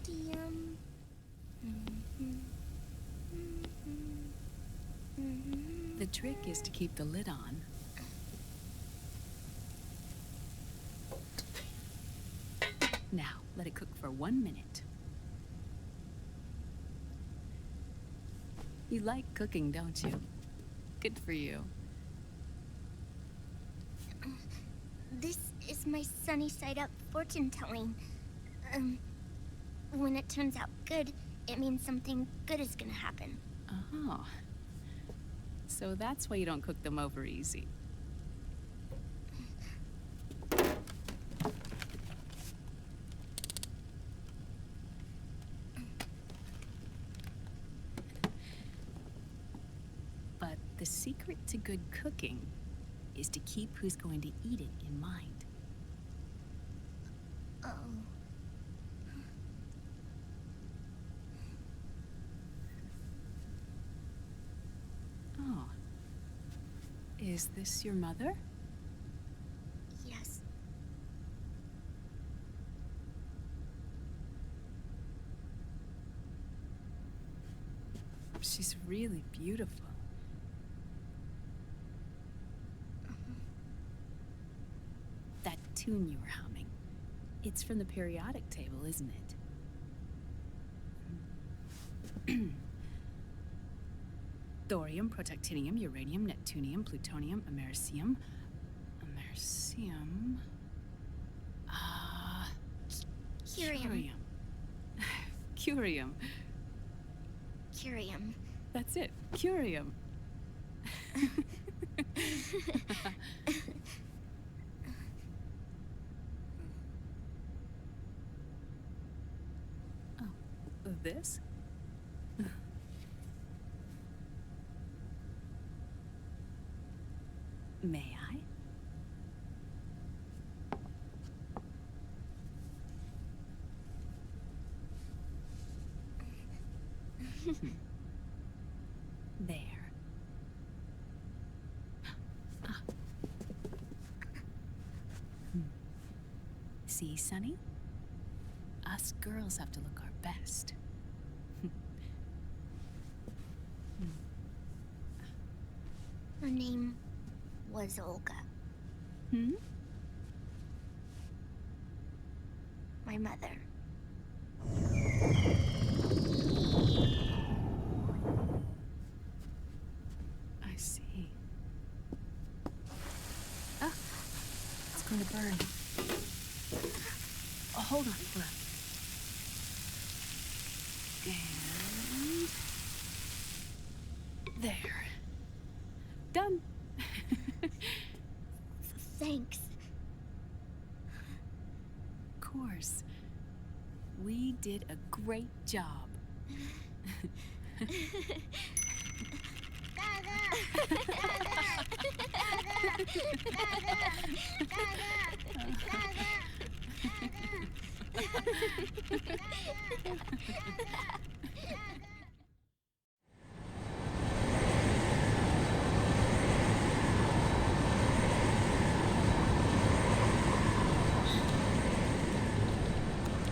Sodium. The trick is to keep the lid on. Now, let it cook for 1 minute. You like cooking, don't you? Good for you. This is my sunny side up fortune telling. When it turns out good, it means something good is gonna happen. Oh. So that's why you don't cook them over easy. But the secret to good cooking is to keep who's going to eat it in mind. Oh. Oh. Is this your mother? Yes. She's really beautiful. That tune you were humming, it's from the periodic table, isn't it? Thorium, protactinium, uranium, neptunium, plutonium, americium. Curium. Curium. Curium. That's it, curium. Oh, this? May I? There. Ah. See, Sonny? Us girls have to look our best. Her name was Olga. Hmm? My mother. I see. Ah, it's going to burn. Oh, hold on, Flip. And there. Done. Thanks. Of course. We did a great job.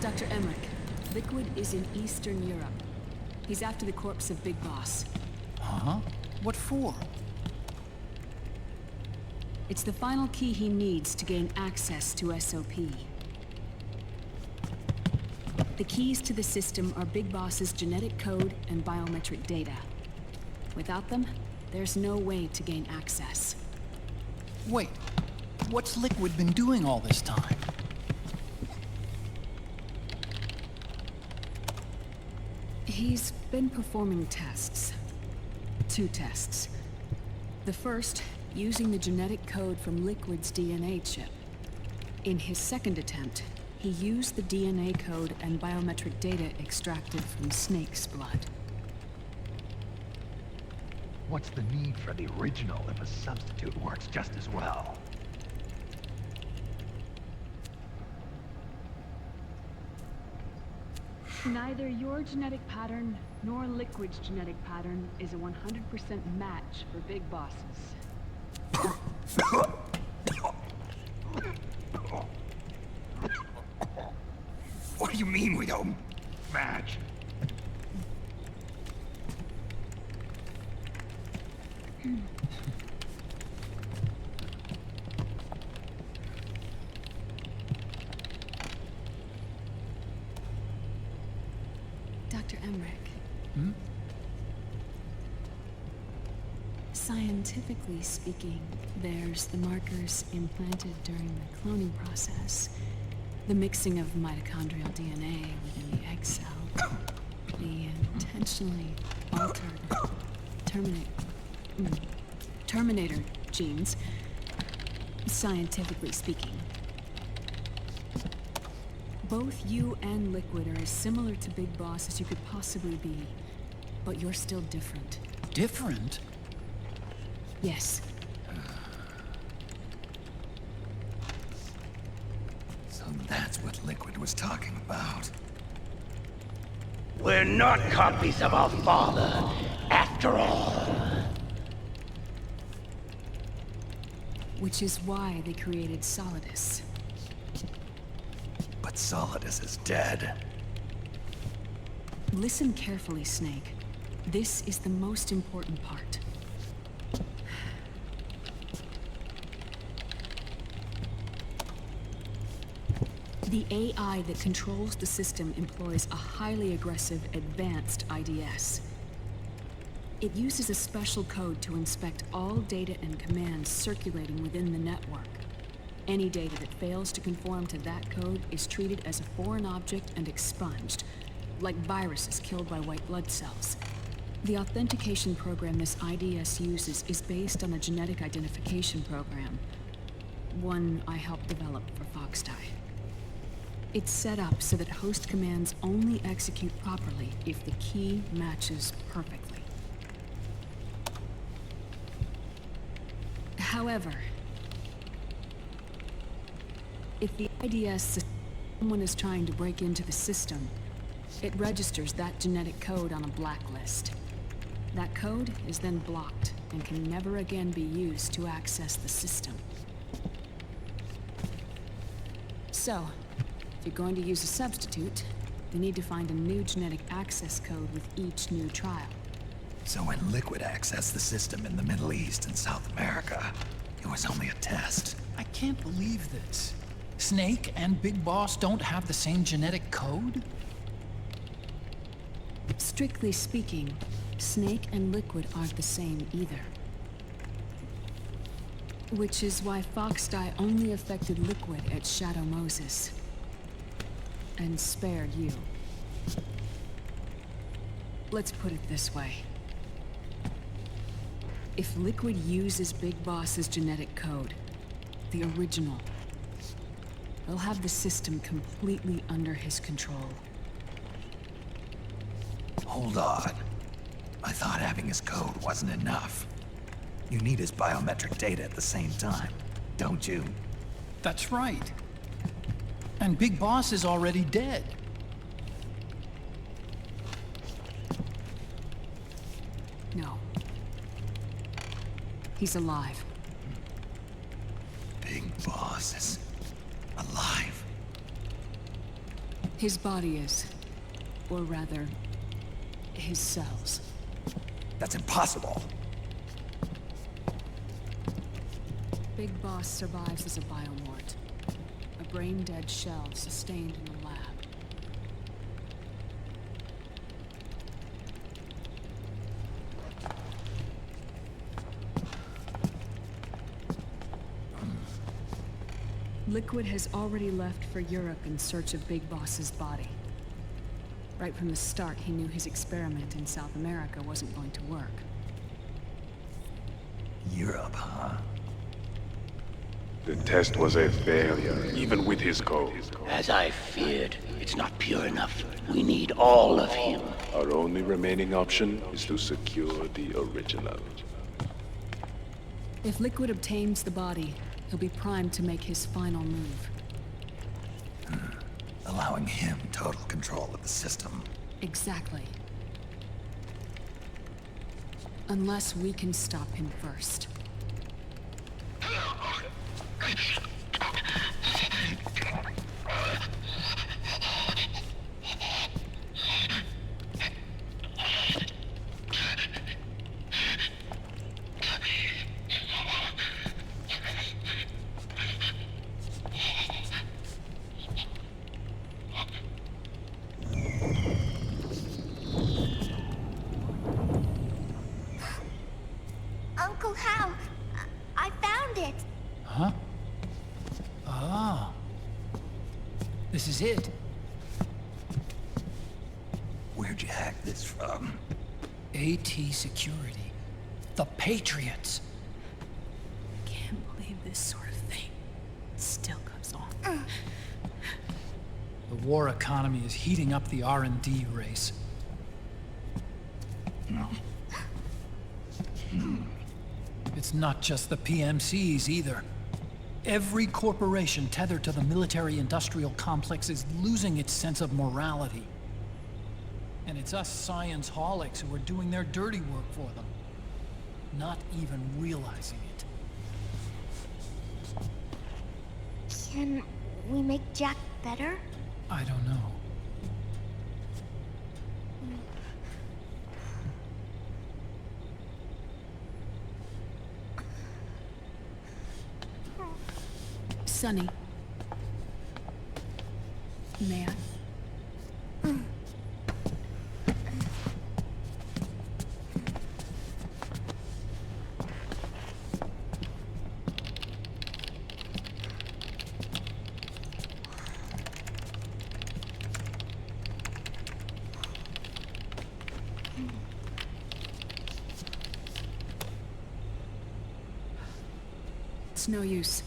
Dr. Emmerich, Liquid is in Eastern Europe. He's after the corpse of Big Boss. Huh? What for? It's the final key he needs to gain access to SOP. The keys to the system are Big Boss's genetic code and biometric data. Without them, there's no way to gain access. Wait, what's Liquid been doing all this time? He's been performing tests. 2 tests. The first, using the genetic code from Liquid's DNA chip. In his second attempt, he used the DNA code and biometric data extracted from Snake's blood. What's the need for the original if a substitute works just as well? Neither your genetic pattern nor Liquid's genetic pattern is a 100% match for Big Bosses. What do you mean we don't? match. Dr. Emmerich. Scientifically speaking, there's the markers implanted during the cloning process, the mixing of mitochondrial DNA within the egg cell, the intentionally altered terminator genes, scientifically speaking. Both you and Liquid are as similar to Big Boss as you could possibly be, but you're still different. Different? Yes. So that's what Liquid was talking about. We're not copies of our father, after all. Which is why they created Solidus. But Solidus is dead. Listen carefully, Snake. This is the most important part. The AI that controls the system employs a highly aggressive, advanced IDS. It uses a special code to inspect all data and commands circulating within the network. Any data that fails to conform to that code is treated as a foreign object and expunged, like viruses killed by white blood cells. The authentication program this IDS uses is based on a genetic identification program, one I helped develop for Foxdie. It's set up so that host commands only execute properly if the key matches perfectly. However, if the IDS says someone is trying to break into the system, it registers that genetic code on a blacklist. That code is then blocked and can never again be used to access the system. So, if you're going to use a substitute, you need to find a new genetic access code with each new trial. So when Liquid accessed the system in the Middle East and South America, it was only a test. I can't believe this. Snake and Big Boss don't have the same genetic code? Strictly speaking, Snake and Liquid aren't the same either. Which is why Foxdie only affected Liquid at Shadow Moses. And spared you. Let's put it this way. If Liquid uses Big Boss's genetic code, the original, he'll have the system completely under his control. Hold on. I thought having his code wasn't enough. You need his biometric data at the same time, don't you? That's right. And Big Boss is already dead. No. He's alive. Big Boss is alive. His body is. Or rather, his cells. That's impossible. Big Boss survives as a biomort. A brain-dead shell sustained in the lab. Liquid has already left for Europe in search of Big Boss's body. Right from the start, he knew his experiment in South America wasn't going to work. Europe, huh? The test was a failure, even with his code. As I feared, it's not pure enough. We need all of him. Our only remaining option is to secure the original. If Liquid obtains the body, he'll be primed to make his final move. Allowing him total control of the system. Exactly. Unless we can stop him first. is it. Where'd you hack this from? AT Security. The Patriots. Can't believe this sort of thing still goes on. The war economy is heating up the R&D race. It's not just the PMCs either. Every corporation tethered to the military-industrial complex is losing its sense of morality. And it's us science-holics who are doing their dirty work for them, not even realizing it. Can we make Jack better? I don't know. Sonny. May I? It's no use.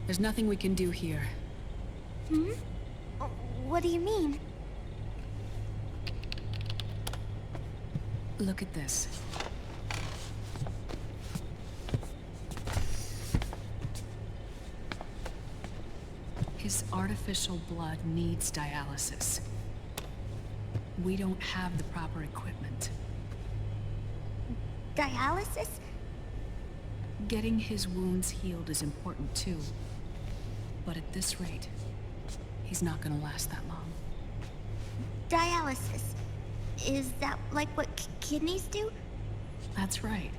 There's nothing we can do here. What do you mean? Look at this. His artificial blood needs dialysis. We don't have the proper equipment. Dialysis? Getting his wounds healed is important too. But at this rate, he's not gonna last that long. Dialysis. Is that like what kidneys do? That's right.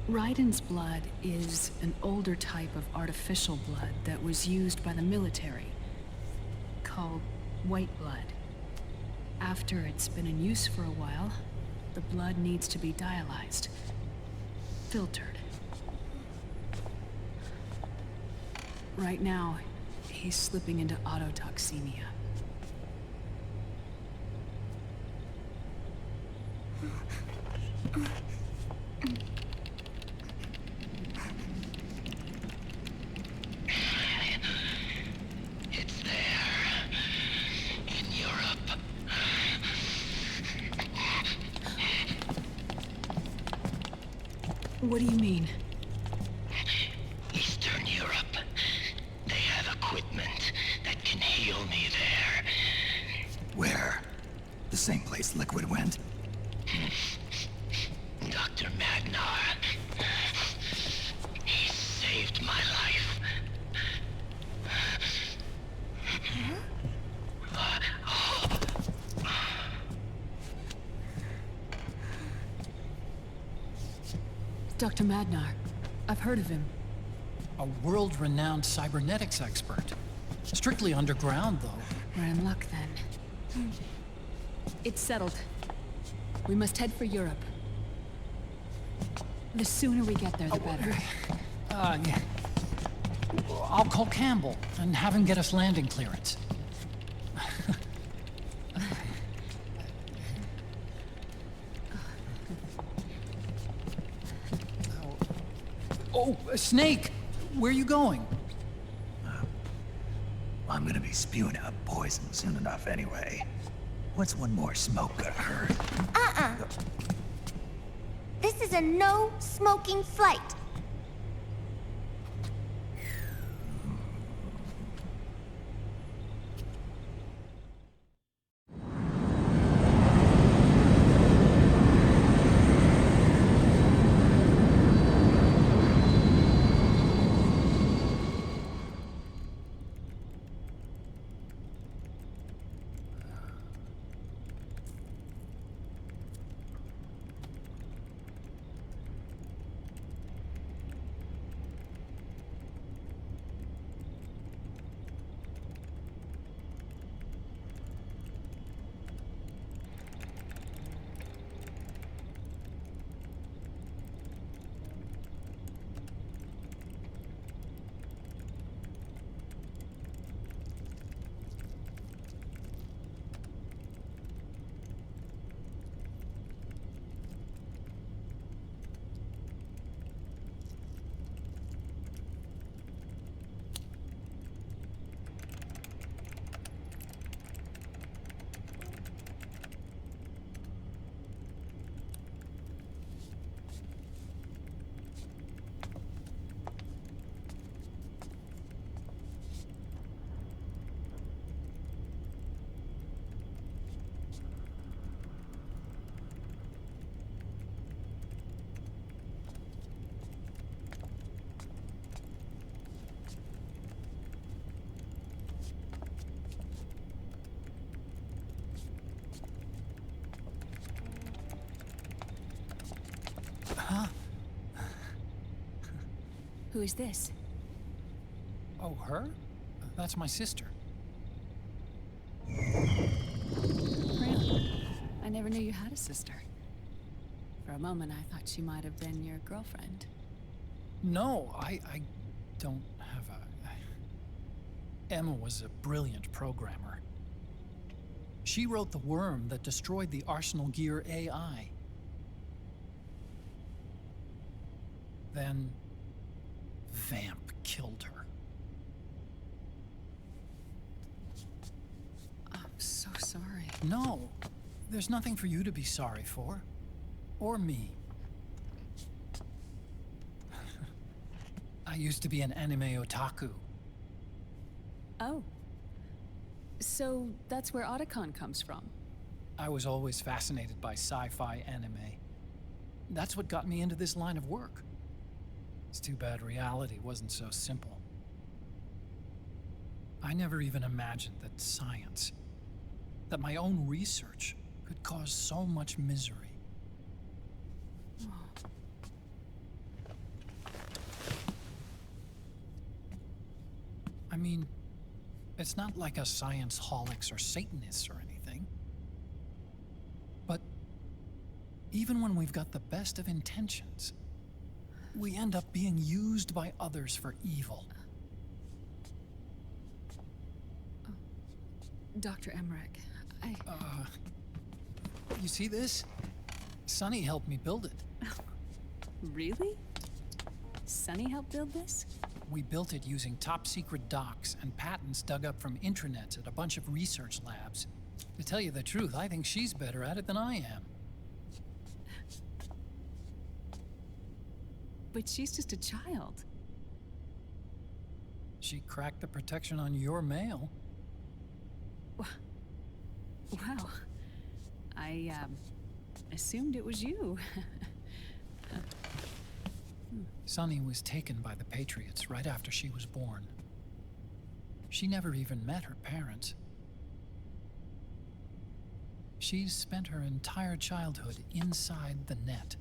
Raiden's blood is an older type of artificial blood that was used by the military, called white blood. After it's been in use for a while, the blood needs to be dialyzed, filtered. Right now, he's slipping into autotoxemia. It's there. In Europe. What do you mean? Eastern Europe. They have equipment that can heal me there. Where? The same place Liquid went? Dr. Magnar. He saved my life. Dr. Magnar. I've heard of him. A world-renowned cybernetics expert. Strictly underground, though. We're in luck then. It's settled. We must head for Europe. The sooner we get there, the better. Yeah. I'll call Campbell and have him get us landing clearance. Oh, Snake! Where are you going? I'm gonna be spewing out poison soon enough anyway. What's one more smoke gonna hurt? This is a no-smoking flight. Who is this? Oh, her? That's my sister. Really? I never knew you had a sister. For a moment, I thought she might have been your girlfriend. No, I don't have a... Emma was a brilliant programmer. She wrote the worm that destroyed the Arsenal Gear AI. Then... Vamp killed her. I'm so sorry. No, there's nothing for you to be sorry for. Or me. I used to be an anime otaku. Oh. So that's where Otacon comes from. I was always fascinated by sci-fi anime. That's what got me into this line of work. It's too bad reality wasn't so simple. I never even imagined that science, that my own research, could cause so much misery. I mean, it's not like us science holics or Satanists or anything. But even when we've got the best of intentions, we end up being used by others for evil. Dr. Emmerich, You see this? Sonny helped me build it. Really? Sunny helped build this? We built it using top-secret docs and patents dug up from intranets at a bunch of research labs. To tell you the truth, I think she's better at it than I am. But she's just a child. She cracked the protection on your mail. Wow. I, assumed it was you. Sunny was taken by the Patriots right after she was born. She never even met her parents. She's spent her entire childhood inside the net.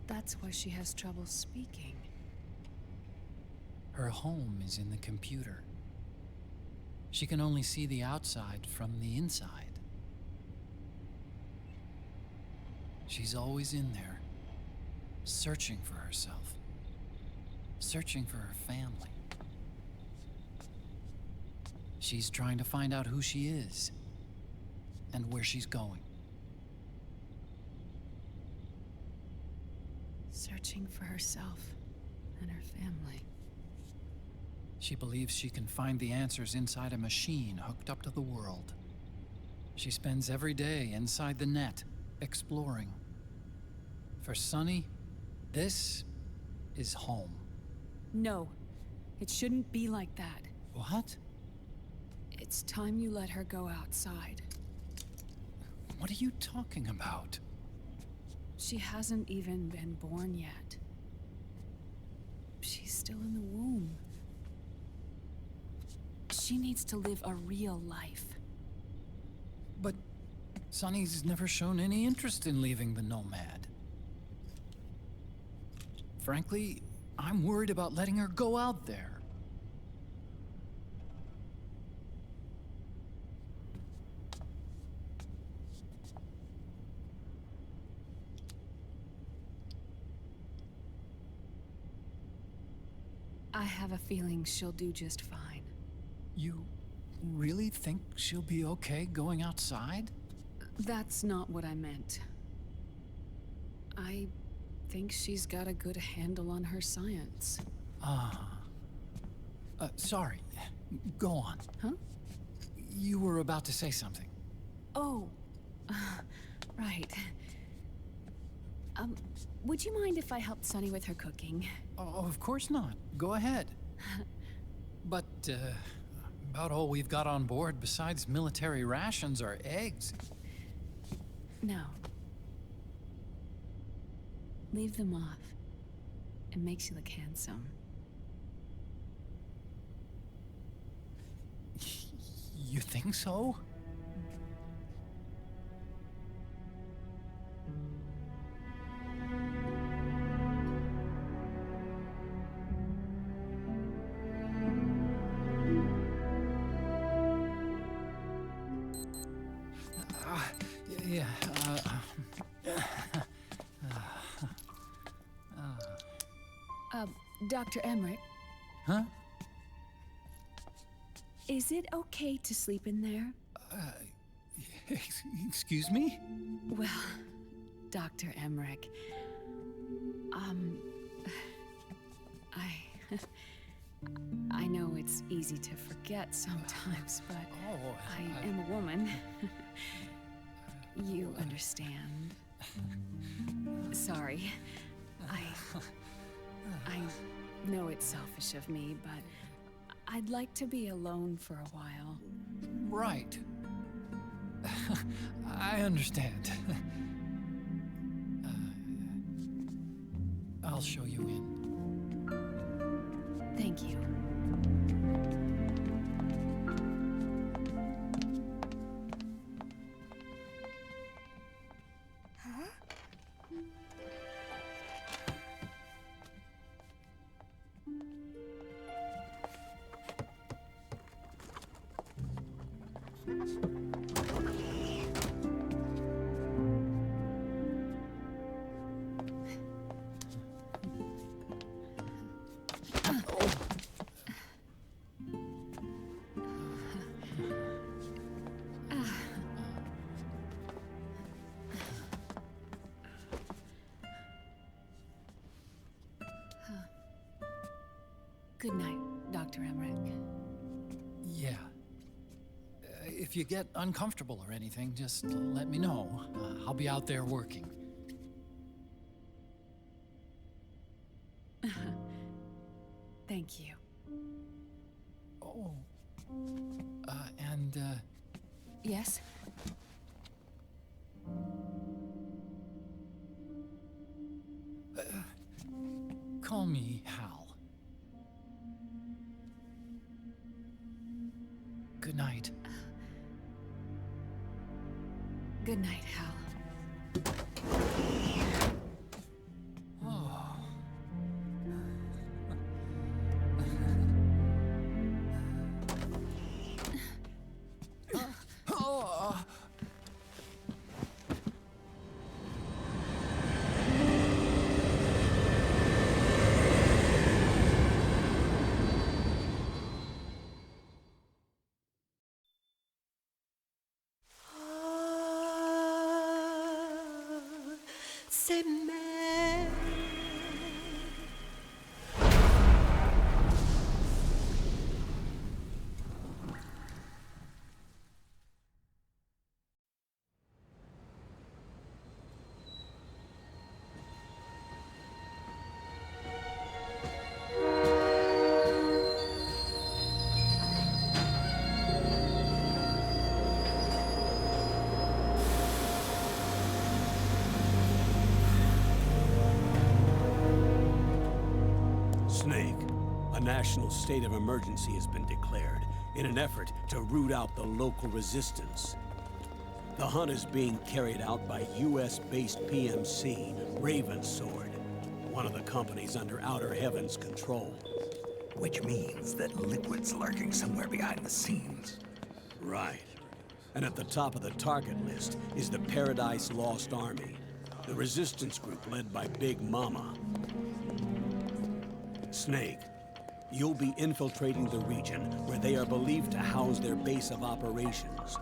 That's why she has trouble speaking. Her home is in the computer. She can only see the outside from the inside. She's always in there, searching for herself, searching for her family. She's trying to find out who she is and where she's going. Searching for herself and her family. She believes she can find the answers inside a machine hooked up to the world. She spends every day inside the net, exploring. For Sunny, this is home. No, it shouldn't be like that. What? It's time you let her go outside. What are you talking about? She hasn't even been born yet. She's still in the womb. She needs to live a real life. But Sunny's never shown any interest in leaving the Nomad. Frankly, I'm worried about letting her go out there. I have a feeling she'll do just fine. You really think she'll be okay going outside? That's not what I meant. I think she's got a good handle on her science. Sorry. Go on. Huh? You were about to say something. Oh, right. Would you mind if I helped Sunny with her cooking? Oh, of course not. Go ahead. But, about all we've got on board besides military rations are eggs. No. Leave them off. It makes you look handsome. You think so? Dr. Emmerich, Huh? is it okay to sleep in there? Excuse me? Well, Dr. Emmerich, I know it's easy to forget sometimes, but I am a woman. You understand. Sorry. I know it's selfish of me, but I'd like to be alone for a while. Right. I understand. I'll show you in. Thank you. Good night, Dr. Emmerich. Yeah. If you get uncomfortable or anything, just let me know. I'll be out there working. Thank you. Oh. Yes? Call me Hal. Good night. Good night, Hal. A national state of emergency has been declared in an effort to root out the local resistance. The hunt is being carried out by US-based PMC, Ravensword, one of the companies under Outer Heaven's control. Which means that Liquid's lurking somewhere behind the scenes. Right. And at the top of the target list is the Paradise Lost Army, the resistance group led by Big Mama. Snake, you'll be infiltrating the region where they are believed to house their base of operations.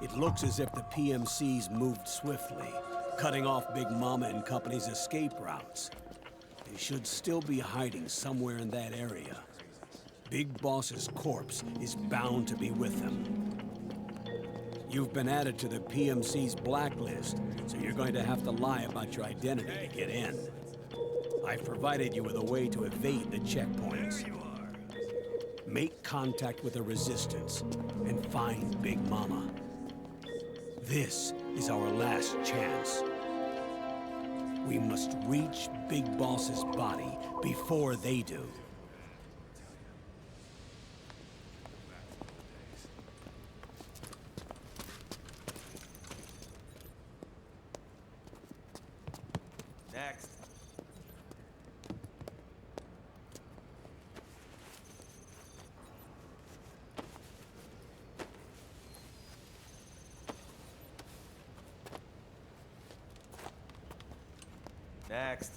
It looks as if the PMCs moved swiftly, cutting off Big Mama and company's escape routes. They should still be hiding somewhere in that area. Big Boss's corpse is bound to be with them. You've been added to the PMC's blacklist, so you're going to have to lie about your identity to get in. I've provided you with a way to evade the checkpoints. Make contact with the Resistance and find Big Mama. This is our last chance. We must reach Big Boss's body before they do. Next. Next.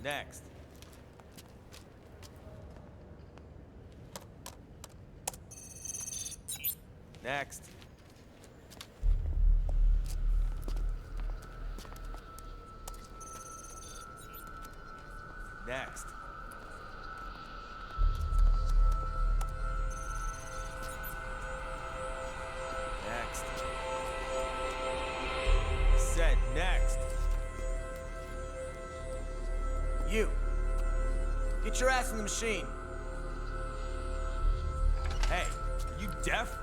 Next. Next. Next. Next. I said next. You. Get your ass in the machine. Hey, are you deaf?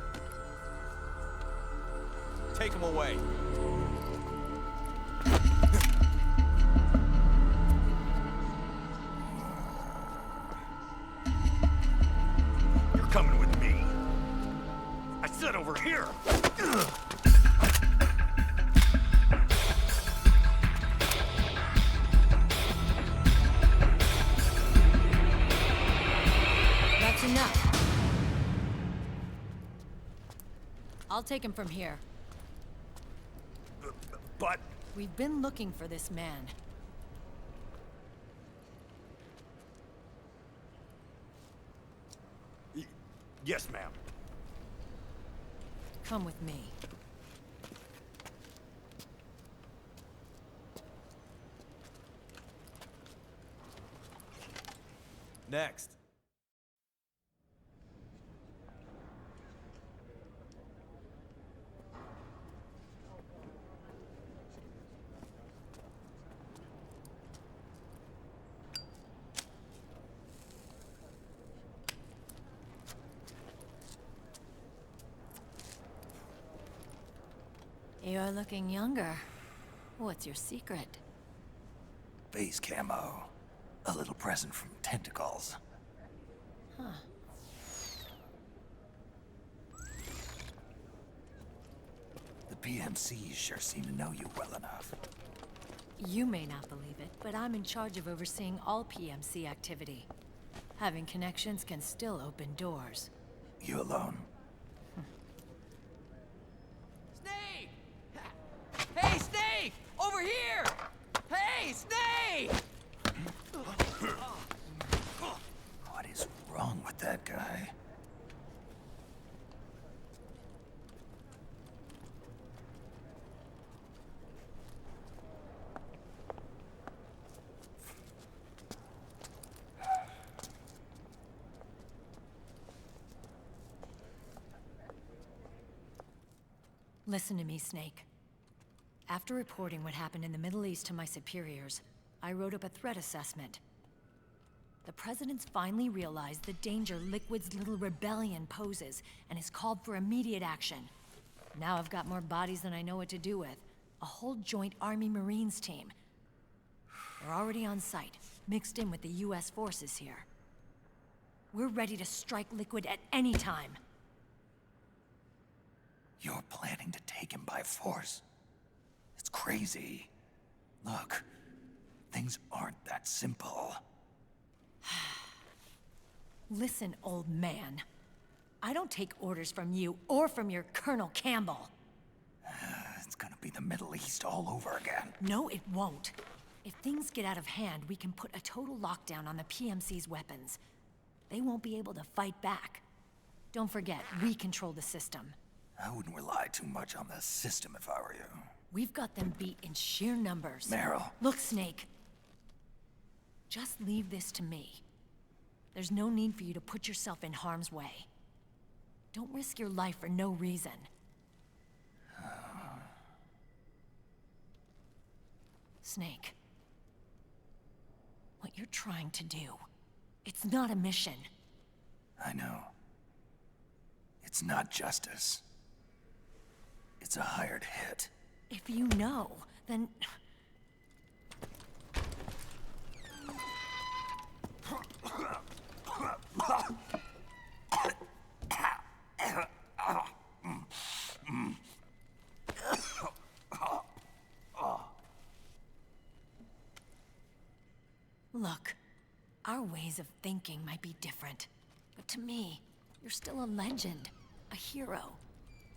Take him away. You're coming with me. I said over here. That's enough. I'll take him from here. But... We've been looking for this man. Yes, ma'am. Come with me. Next. You're looking younger. What's your secret? Base camo. A little present from Tentacles. Huh. The PMCs sure seem to know you well enough. You may not believe it, but I'm in charge of overseeing all PMC activity. Having connections can still open doors. You alone? Snake! Hey, Snake! Over here! Hey, Snake! What is wrong with that guy? Listen to me, Snake. After reporting what happened in the Middle East to my superiors, I wrote up a threat assessment. The President's finally realized the danger Liquid's little rebellion poses and has called for immediate action. Now I've got more bodies than I know what to do with. A whole joint Army-Marines team. We're already on site, mixed in with the US forces here. We're ready to strike Liquid at any time. You're planning to take him by force? It's crazy. Look, things aren't that simple. Listen, old man. I don't take orders from you or from your Colonel Campbell. It's gonna be the Middle East all over again. No, it won't. If things get out of hand, we can put a total lockdown on the PMC's weapons. They won't be able to fight back. Don't forget, we control the system. I wouldn't rely too much on the system if I were you. We've got them beat in sheer numbers. Meryl. Look, Snake. Just leave this to me. There's no need for you to put yourself in harm's way. Don't risk your life for no reason. Snake. What you're trying to do, it's not a mission. I know. It's not justice. It's a hired hit. If you know, then... Look, our ways of thinking might be different, but to me, you're still a legend, a hero.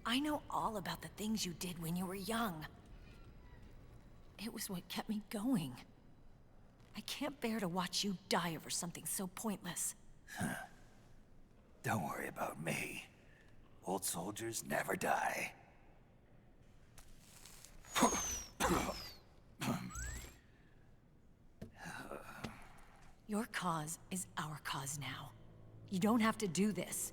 I know all about the things you did when you were young. It was what kept me going. I can't bear to watch you die over something so pointless. Don't worry about me. Old soldiers never die. Your cause is our cause now. You don't have to do this.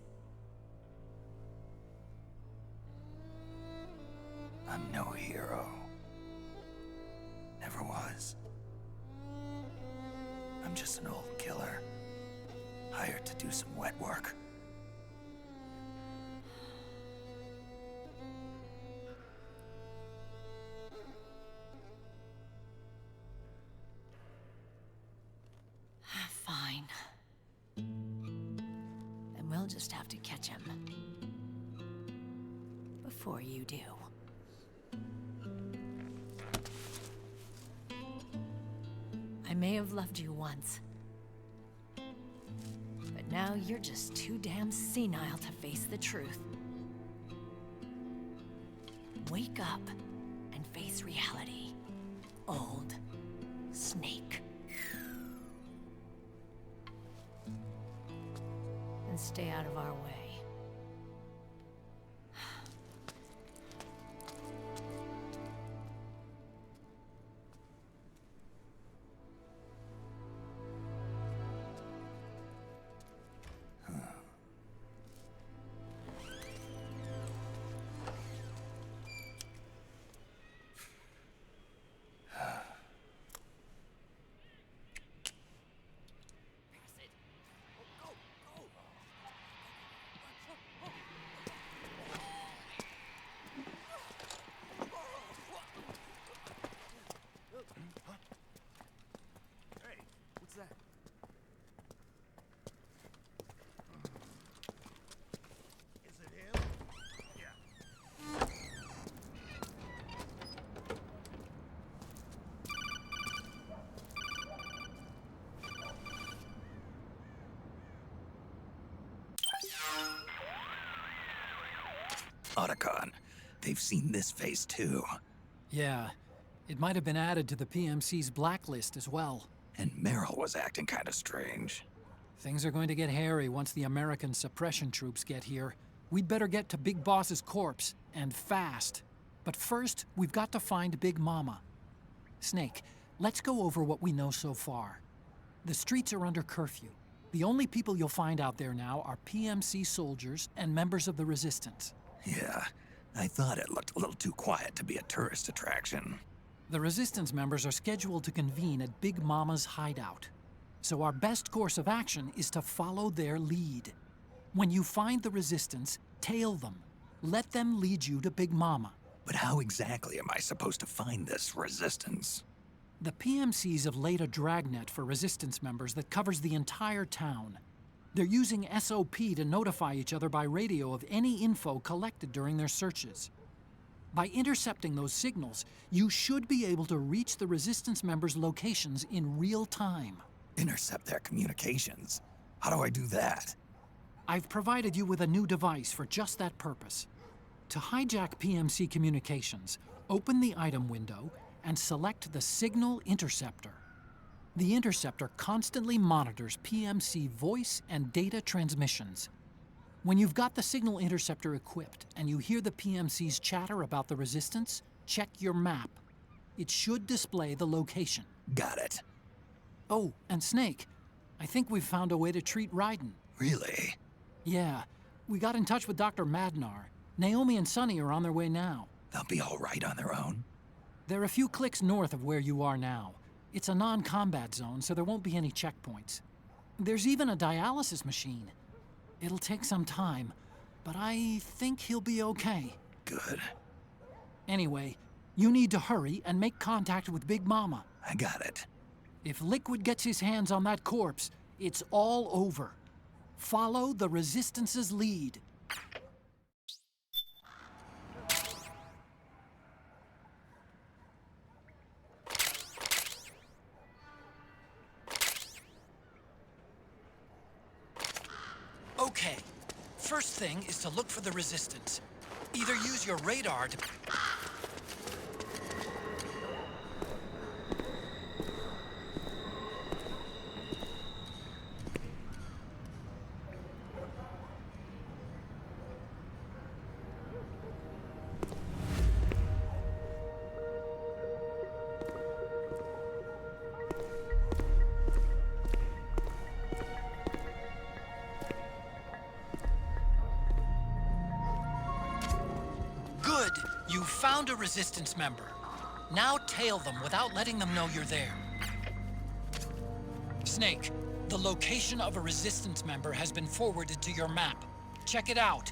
I'm no hero. Never was. I'm just an old killer, hired to do some wet work. Fine. Then we'll just have to catch him. Before you do. I may have loved you once. But now you're just too damn senile to face the truth. Wake up and face reality, old Snake. And stay out of our way. Otacon, they've seen this face too. Yeah, it might have been added to the PMC's blacklist as well. And Meryl was acting kind of strange. Things are going to get hairy once the American suppression troops get here. We'd better get to Big Boss's corpse, and fast. But first, we've got to find Big Mama. Snake, let's go over what we know so far. The streets are under curfew. The only people you'll find out there now are PMC soldiers and members of the Resistance. Yeah, I thought it looked a little too quiet to be a tourist attraction. The Resistance members are scheduled to convene at Big Mama's hideout. So our best course of action is to follow their lead. When you find the Resistance, tail them. Let them lead you to Big Mama. But how exactly am I supposed to find this Resistance? The PMCs have laid a dragnet for Resistance members that covers the entire town. They're using SOP to notify each other by radio of any info collected during their searches. By intercepting those signals, you should be able to reach the Resistance members' locations in real time. Intercept their communications? How do I do that? I've provided you with a new device for just that purpose. To hijack PMC communications, open the item window and select the Signal Interceptor. The interceptor constantly monitors PMC voice and data transmissions. When you've got the Signal Interceptor equipped and you hear the PMC's chatter about the Resistance, check your map. It should display the location. Got it. Oh, and Snake, I think we've found a way to treat Raiden. Really? Yeah, we got in touch with Dr. Madnar. Naomi and Sonny are on their way now. They'll be all right on their own? They're a few clicks north of where you are now. It's a non-combat zone, so there won't be any checkpoints. There's even a dialysis machine. It'll take some time, but I think he'll be okay. Good. Anyway, you need to hurry and make contact with Big Mama. I got it. If Liquid gets his hands on that corpse, it's all over. Follow the Resistance's lead. Okay, first thing is to look for the Resistance. Either use your radar to... found a resistance member. Now tail them without letting them know you're there. Snake, the location of a resistance member has been forwarded to your map. Check it out.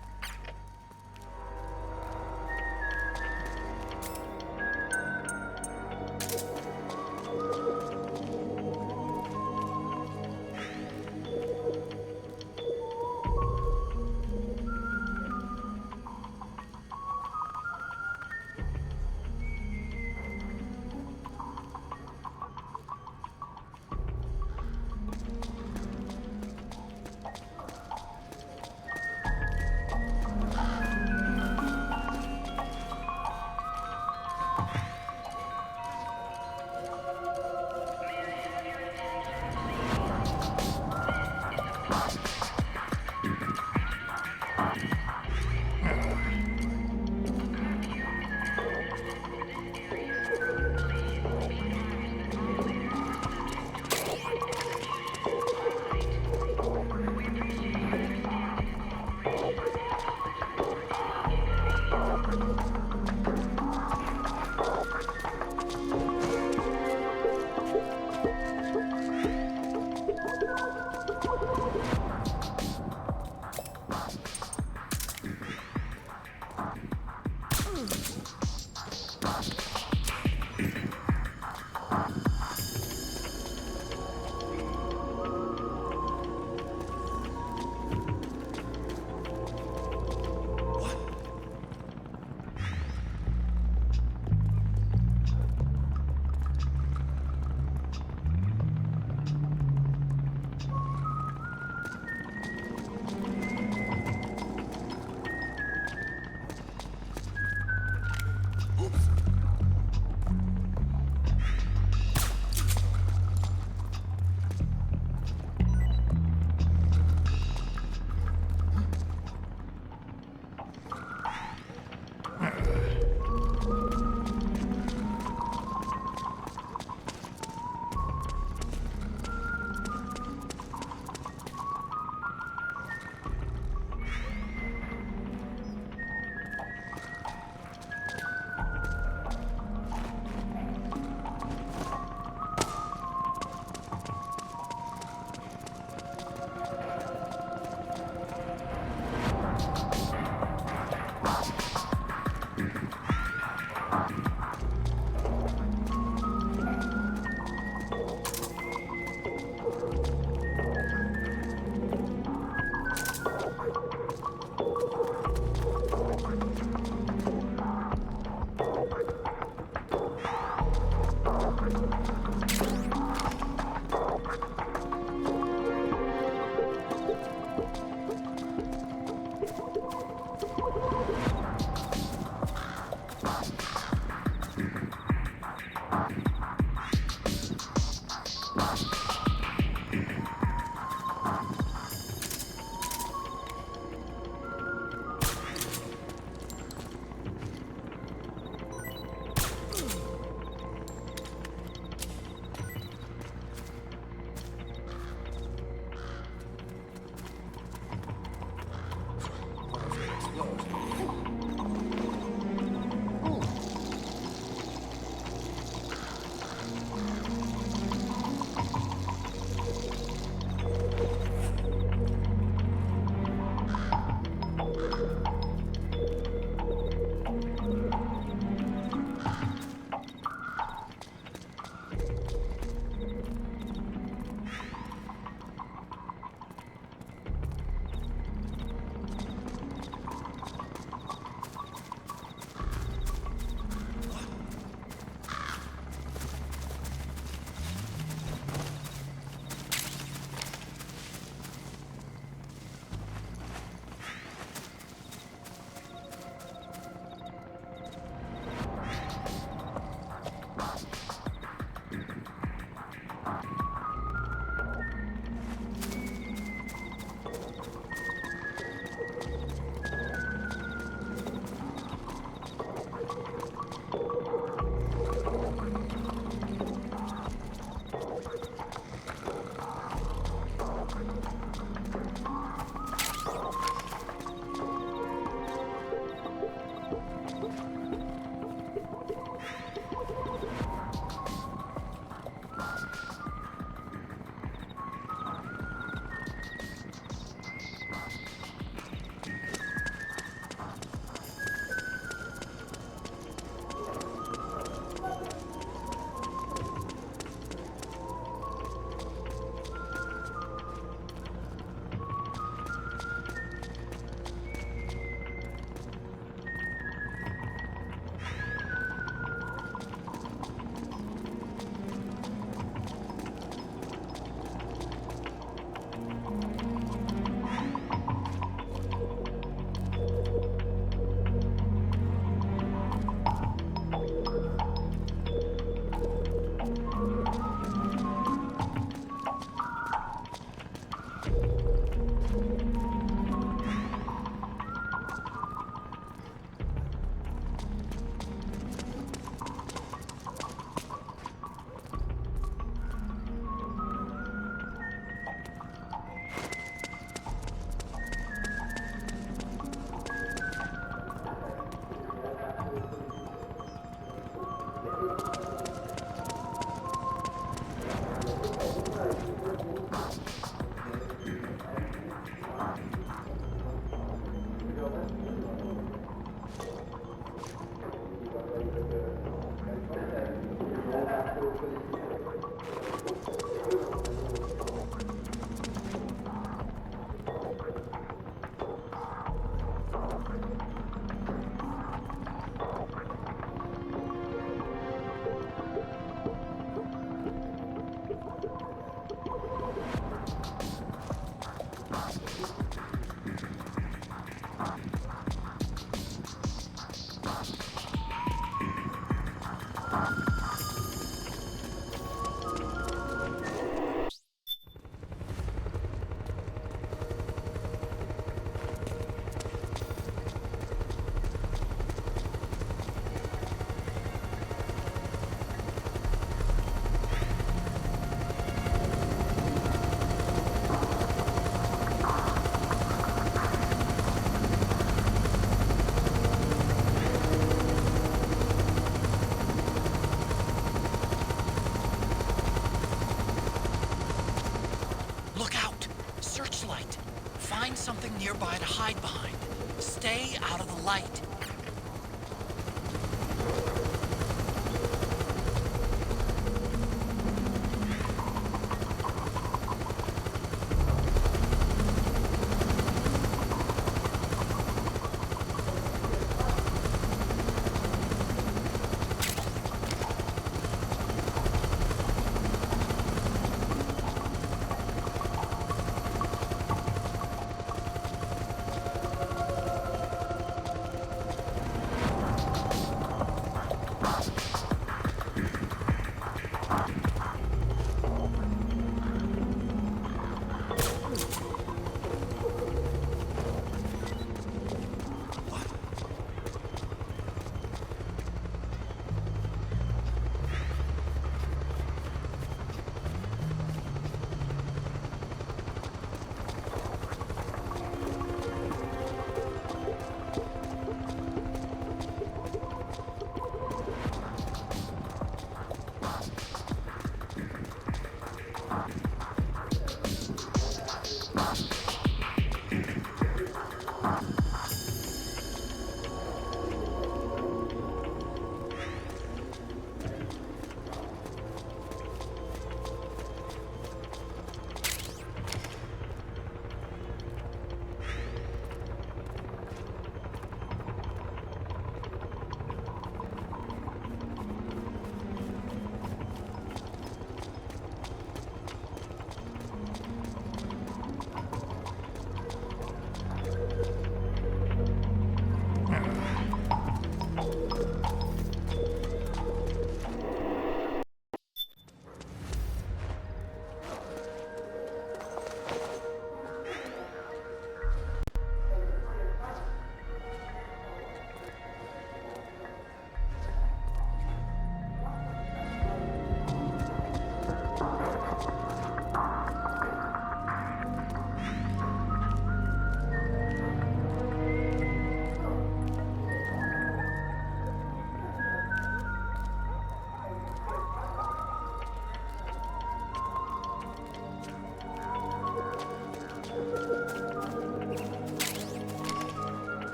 flashlight. Find something nearby to hide behind. Stay out of the light.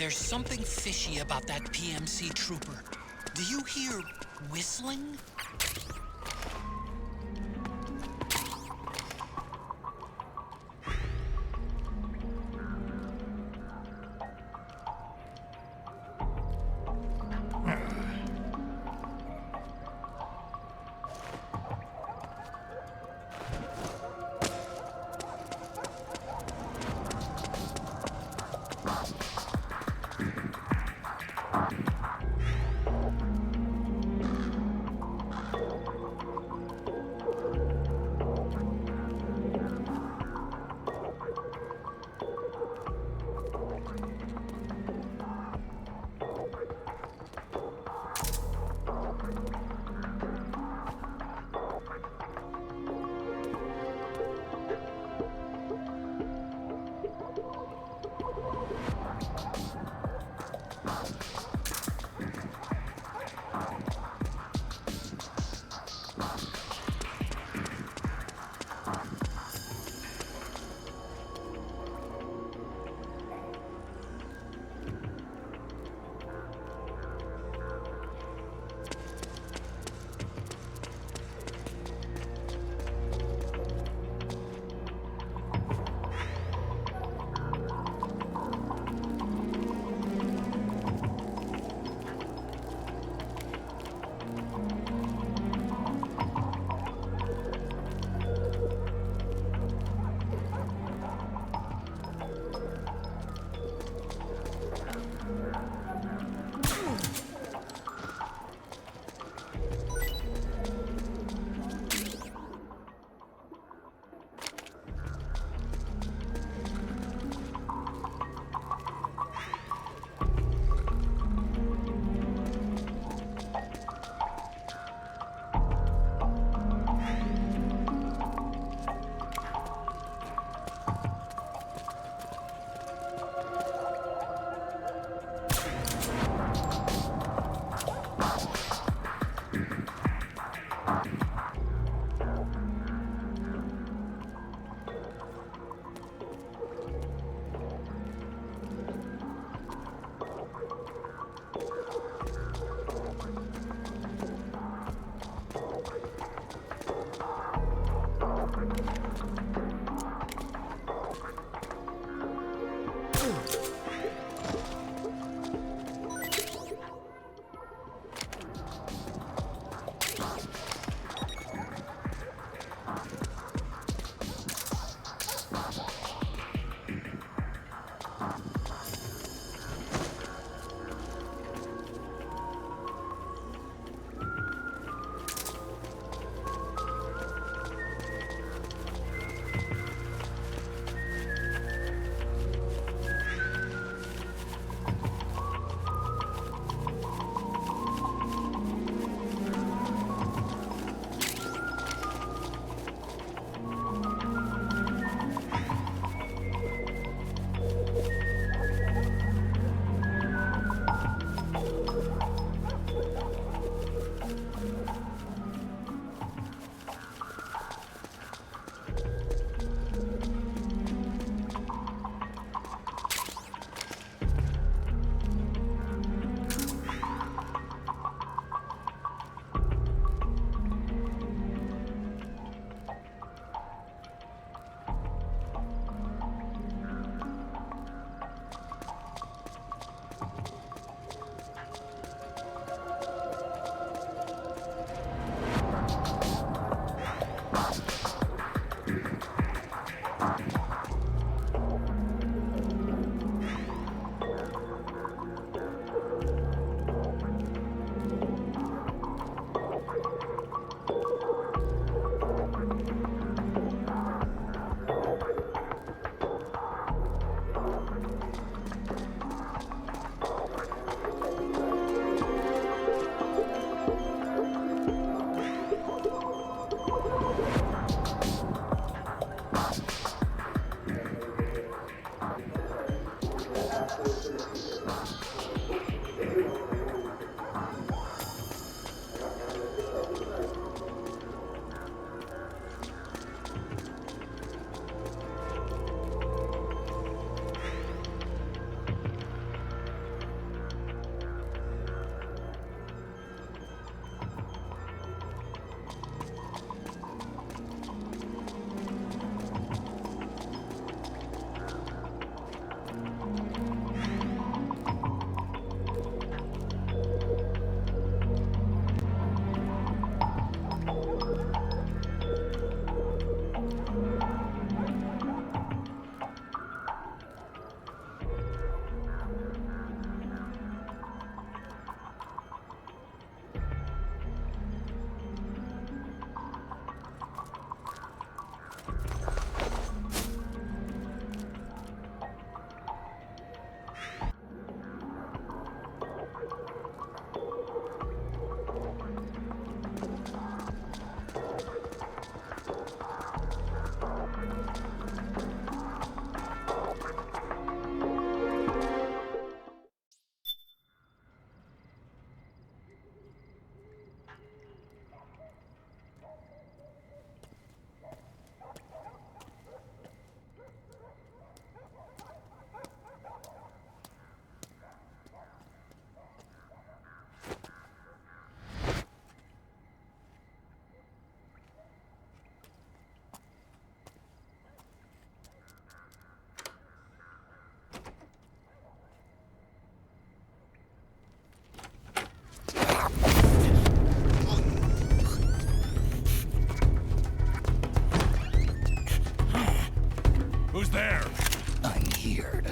There's something fishy about that PMC trooper. Do you hear whistling?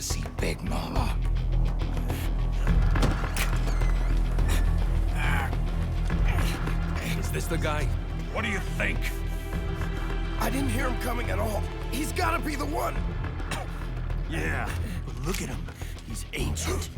gotta see Big Mama. Is this the guy? What do you think? I didn't hear him coming at all. He's gotta be the one! Yeah, but look at him. He's ancient.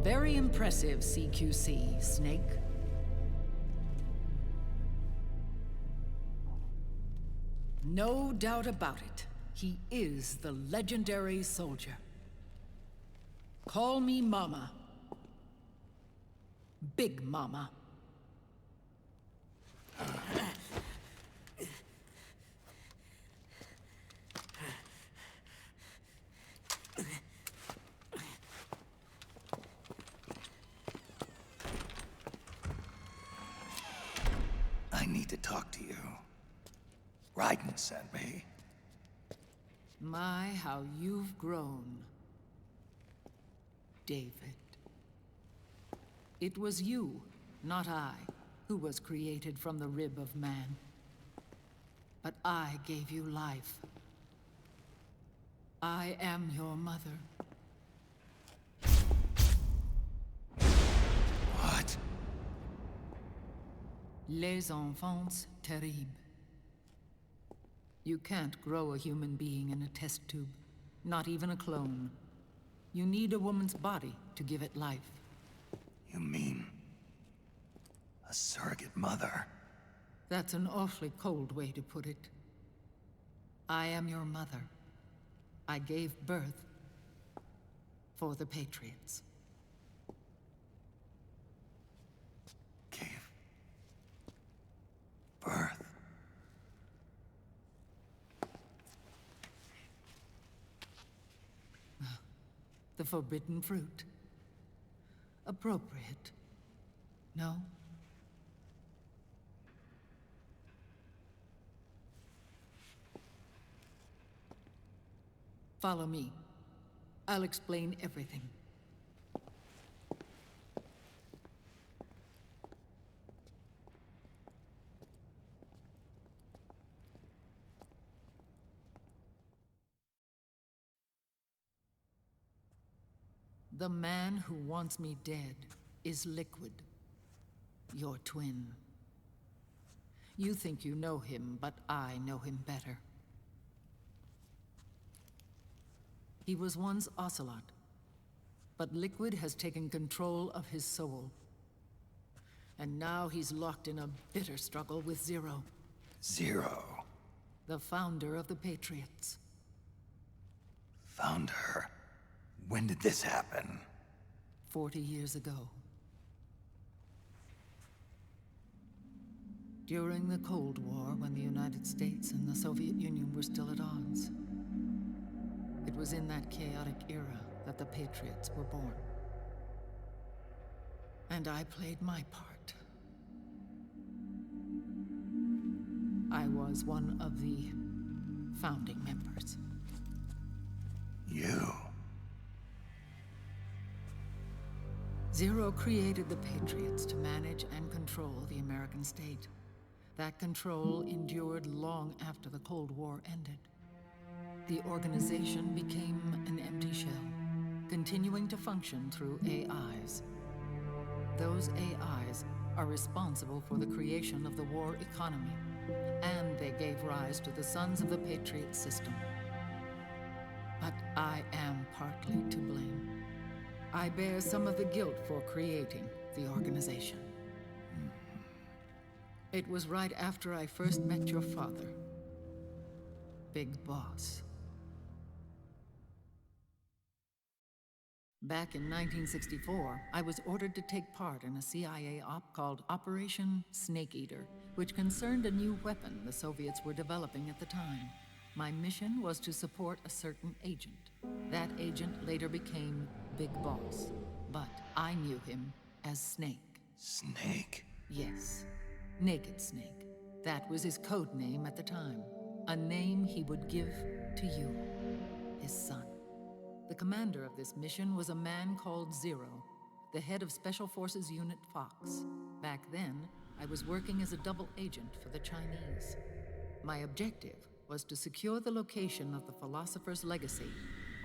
Very impressive, CQC, Snake. No doubt about it. He is the legendary soldier. Call me Mama. Big Mama. I need to talk to you. Raiden sent me. My, how you've grown, David. It was you, not I, who was created from the rib of man. But I gave you life. I am your mother. What? Les enfants terribles. You can't grow a human being in a test tube, not even a clone. You need a woman's body to give it life. You mean... a surrogate mother? That's an awfully cold way to put it. I am your mother. I gave birth for the Patriots. Gave birth? The forbidden fruit. Appropriate. No? Follow me. I'll explain everything. The man who wants me dead is Liquid, your twin. You think you know him, but I know him better. He was once Ocelot, but Liquid has taken control of his soul. And now he's locked in a bitter struggle with Zero. Zero? The founder of the Patriots. Founder? When did this happen? 40 years ago. During the Cold War, when the United States and the Soviet Union were still at odds. It was in that chaotic era that the Patriots were born. And I played my part. I was one of the founding members. You? Zero created the Patriots to manage and control the American state. That control endured long after the Cold War ended. The organization became an empty shell, continuing to function through AIs. Those AIs are responsible for the creation of the war economy, and they gave rise to the Sons of the Patriot system. But I am partly to blame. I bear some of the guilt for creating the organization. It was right after I first met your father, Big Boss. Back in 1964, I was ordered to take part in a CIA op called Operation Snake Eater, which concerned a new weapon the Soviets were developing at the time. My mission was to support a certain agent. That agent later became Big Boss, but I knew him as Snake. Snake? Yes, Naked Snake. That was his code name at the time. A name he would give to you, his son. The commander of this mission was a man called Zero, the head of Special Forces Unit Fox. Back then, I was working as a double agent for the Chinese. My objective was to secure the location of the Philosopher's Legacy,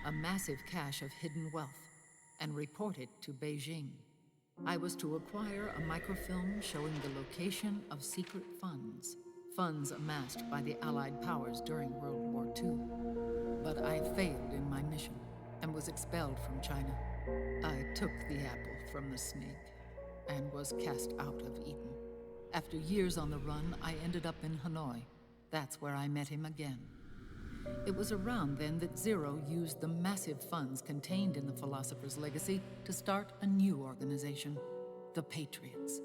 a massive cache of hidden wealth, and report it to Beijing. I was to acquire a microfilm showing the location of secret funds, funds amassed by the Allied powers during World War II. But I failed in my mission and was expelled from China. I took the apple from the snake and was cast out of Eden. After years on the run, I ended up in Hanoi. That's where I met him again. It was around then that Zero used the massive funds contained in the Philosopher's Legacy to start a new organization, the Patriots,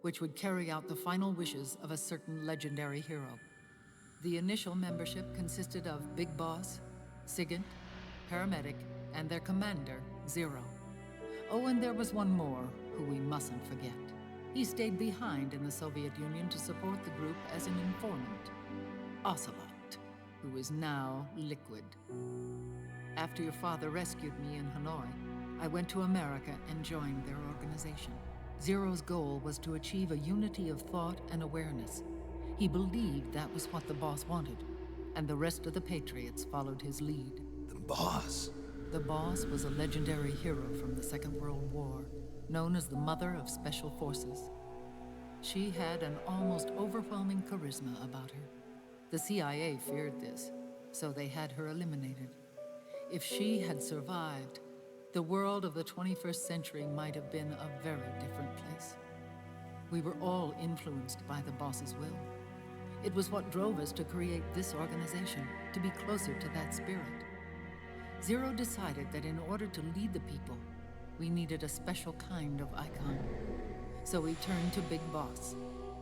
which would carry out the final wishes of a certain legendary hero. The initial membership consisted of Big Boss, Sigint, Paramedic, and their commander, Zero. Oh, and there was one more who we mustn't forget. He stayed behind in the Soviet Union to support the group as an informant, Ocelot, who is now Liquid. After your father rescued me in Hanoi, I went to America and joined their organization. Zero's goal was to achieve a unity of thought and awareness. He believed that was what the boss wanted, and the rest of the Patriots followed his lead. The boss? The boss was a legendary hero from the Second World War, known as the Mother of Special Forces. She had an almost overwhelming charisma about her. The CIA feared this, so they had her eliminated. If she had survived, the world of the 21st century might have been a very different place. We were all influenced by the boss's will. It was what drove us to create this organization, to be closer to that spirit. Zero decided that in order to lead the people, we needed a special kind of icon. So he turned to Big Boss,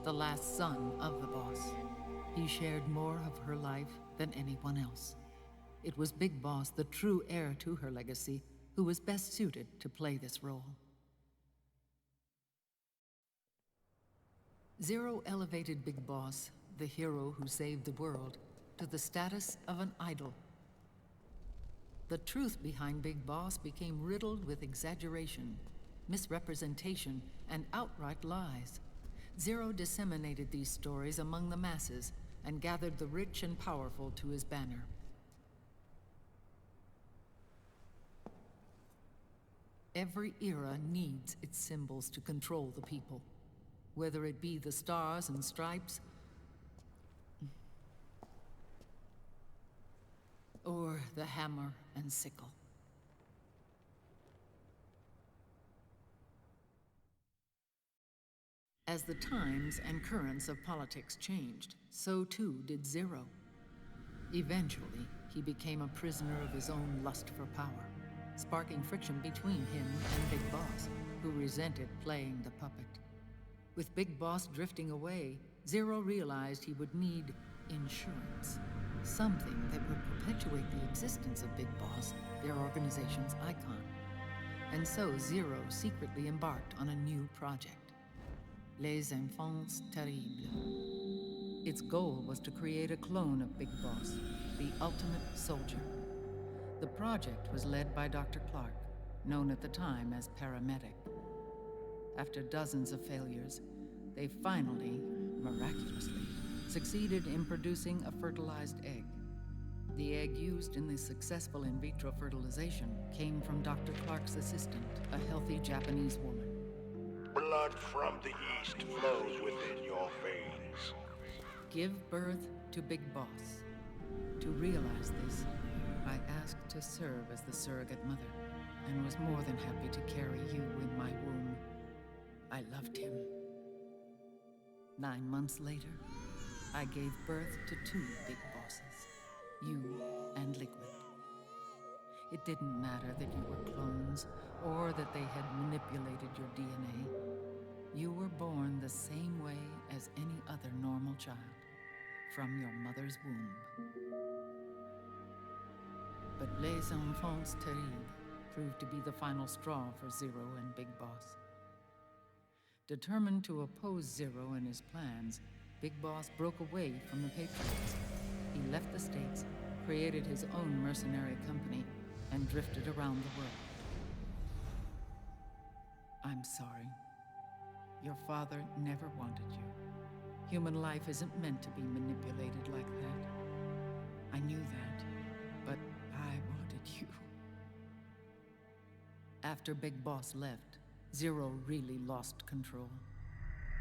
the last son of the boss. He shared more of her life than anyone else. It was Big Boss, the true heir to her legacy, who was best suited to play this role. Zero elevated Big Boss, the hero who saved the world, to the status of an idol. The truth behind Big Boss became riddled with exaggeration, misrepresentation, and outright lies. Zero disseminated these stories among the masses and gathered the rich and powerful to his banner. Every era needs its symbols to control the people, whether it be the stars and stripes, or the hammer and sickle. As the times and currents of politics changed, so too did Zero. Eventually, he became a prisoner of his own lust for power, sparking friction between him and Big Boss, who resented playing the puppet. With Big Boss drifting away, Zero realized he would need insurance. Something that would perpetuate the existence of Big Boss, their organization's icon. And so Zero secretly embarked on a new project, Les Enfants Terribles. Its goal was to create a clone of Big Boss, the ultimate soldier. The project was led by Dr. Clark, known at the time as Paramedic. After dozens of failures, they finally, miraculously, succeeded in producing a fertilized egg. The egg used in the successful in vitro fertilization came from Dr. Clark's assistant, a healthy Japanese woman. Blood from the east flows within your veins. Give birth to Big Boss. To realize this, I asked to serve as the surrogate mother, and was more than happy to carry you in my womb. I loved him. 9 months later, I gave birth to 2 Big Bosses, you and Liquid. It didn't matter that you were clones, or that they had manipulated your DNA. You were born the same way as any other normal child, from your mother's womb. But les enfants terribles proved to be the final straw for Zero and Big Boss. Determined to oppose Zero and his plans, Big Boss broke away from the Patriots. He left the States, created his own mercenary company, and drifted around the world. I'm sorry. Your father never wanted you. Human life isn't meant to be manipulated like that. I knew that, but I wanted you. After Big Boss left, Zero really lost control.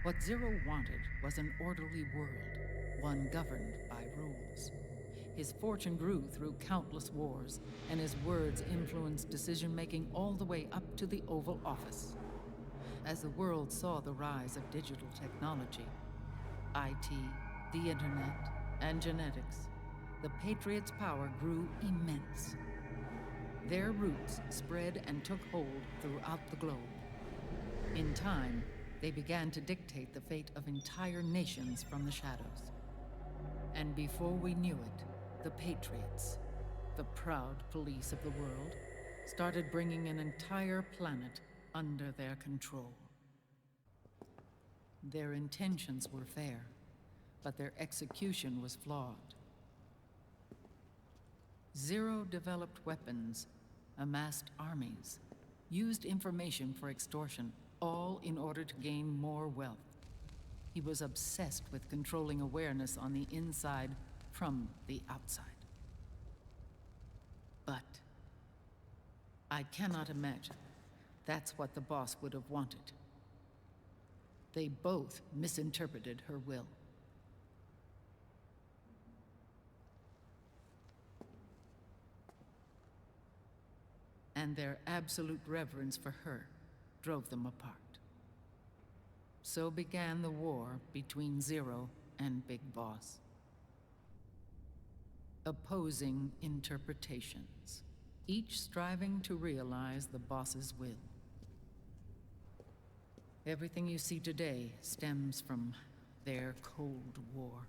What Zero wanted was an orderly world, one governed by rules. His fortune grew through countless wars, and his words influenced decision-making all the way up to the Oval Office. As the world saw the rise of digital technology, IT, the internet, and genetics, the Patriots' power grew immense. Their roots spread and took hold throughout the globe. In time, they began to dictate the fate of entire nations from the shadows. And before we knew it, the Patriots, the proud police of the world, started bringing an entire planet under their control. Their intentions were fair, but their execution was flawed. Zero developed weapons, amassed armies, used information for extortion, all in order to gain more wealth. He was obsessed with controlling awareness on the inside from the outside. But I cannot imagine that's what the boss would have wanted. They both misinterpreted her will. And their absolute reverence for her drove them apart. So began the war between Zero and Big Boss. Opposing interpretations, each striving to realize the boss's will. Everything you see today stems from their Cold War.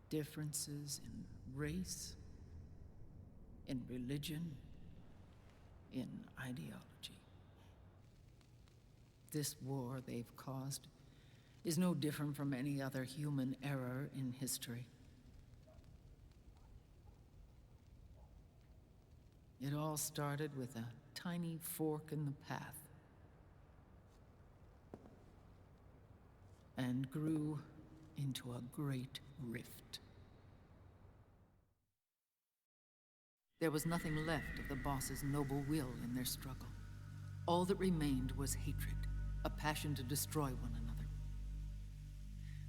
Differences in race, in religion, in ideology. This war they've caused is no different from any other human error in history. It all started with a tiny fork in the path and grew into a great rift. There was nothing left of the boss's noble will in their struggle. All that remained was hatred, a passion to destroy one another.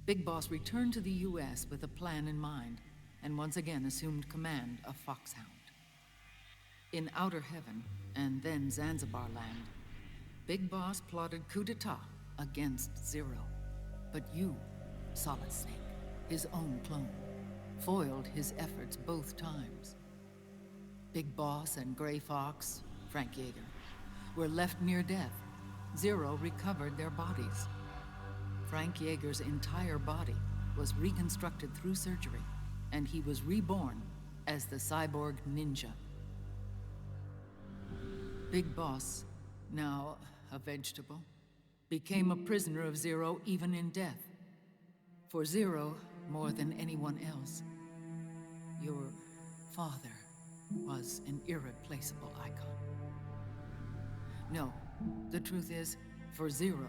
Big Boss returned to the US with a plan in mind, and once again assumed command of Foxhound. In Outer Heaven, and then Zanzibar Land, Big Boss plotted coup d'etat against Zero. But you, Solid Snake, his own clone, foiled his efforts both times. Big Boss and Gray Fox, Frank Yeager, were left near death. Zero recovered their bodies. Frank Yeager's entire body was reconstructed through surgery, and he was reborn as the cyborg ninja. Big Boss, now a vegetable, became a prisoner of Zero even in death. For Zero, more than anyone else, your father was an irreplaceable icon. No, the truth is, for Zero,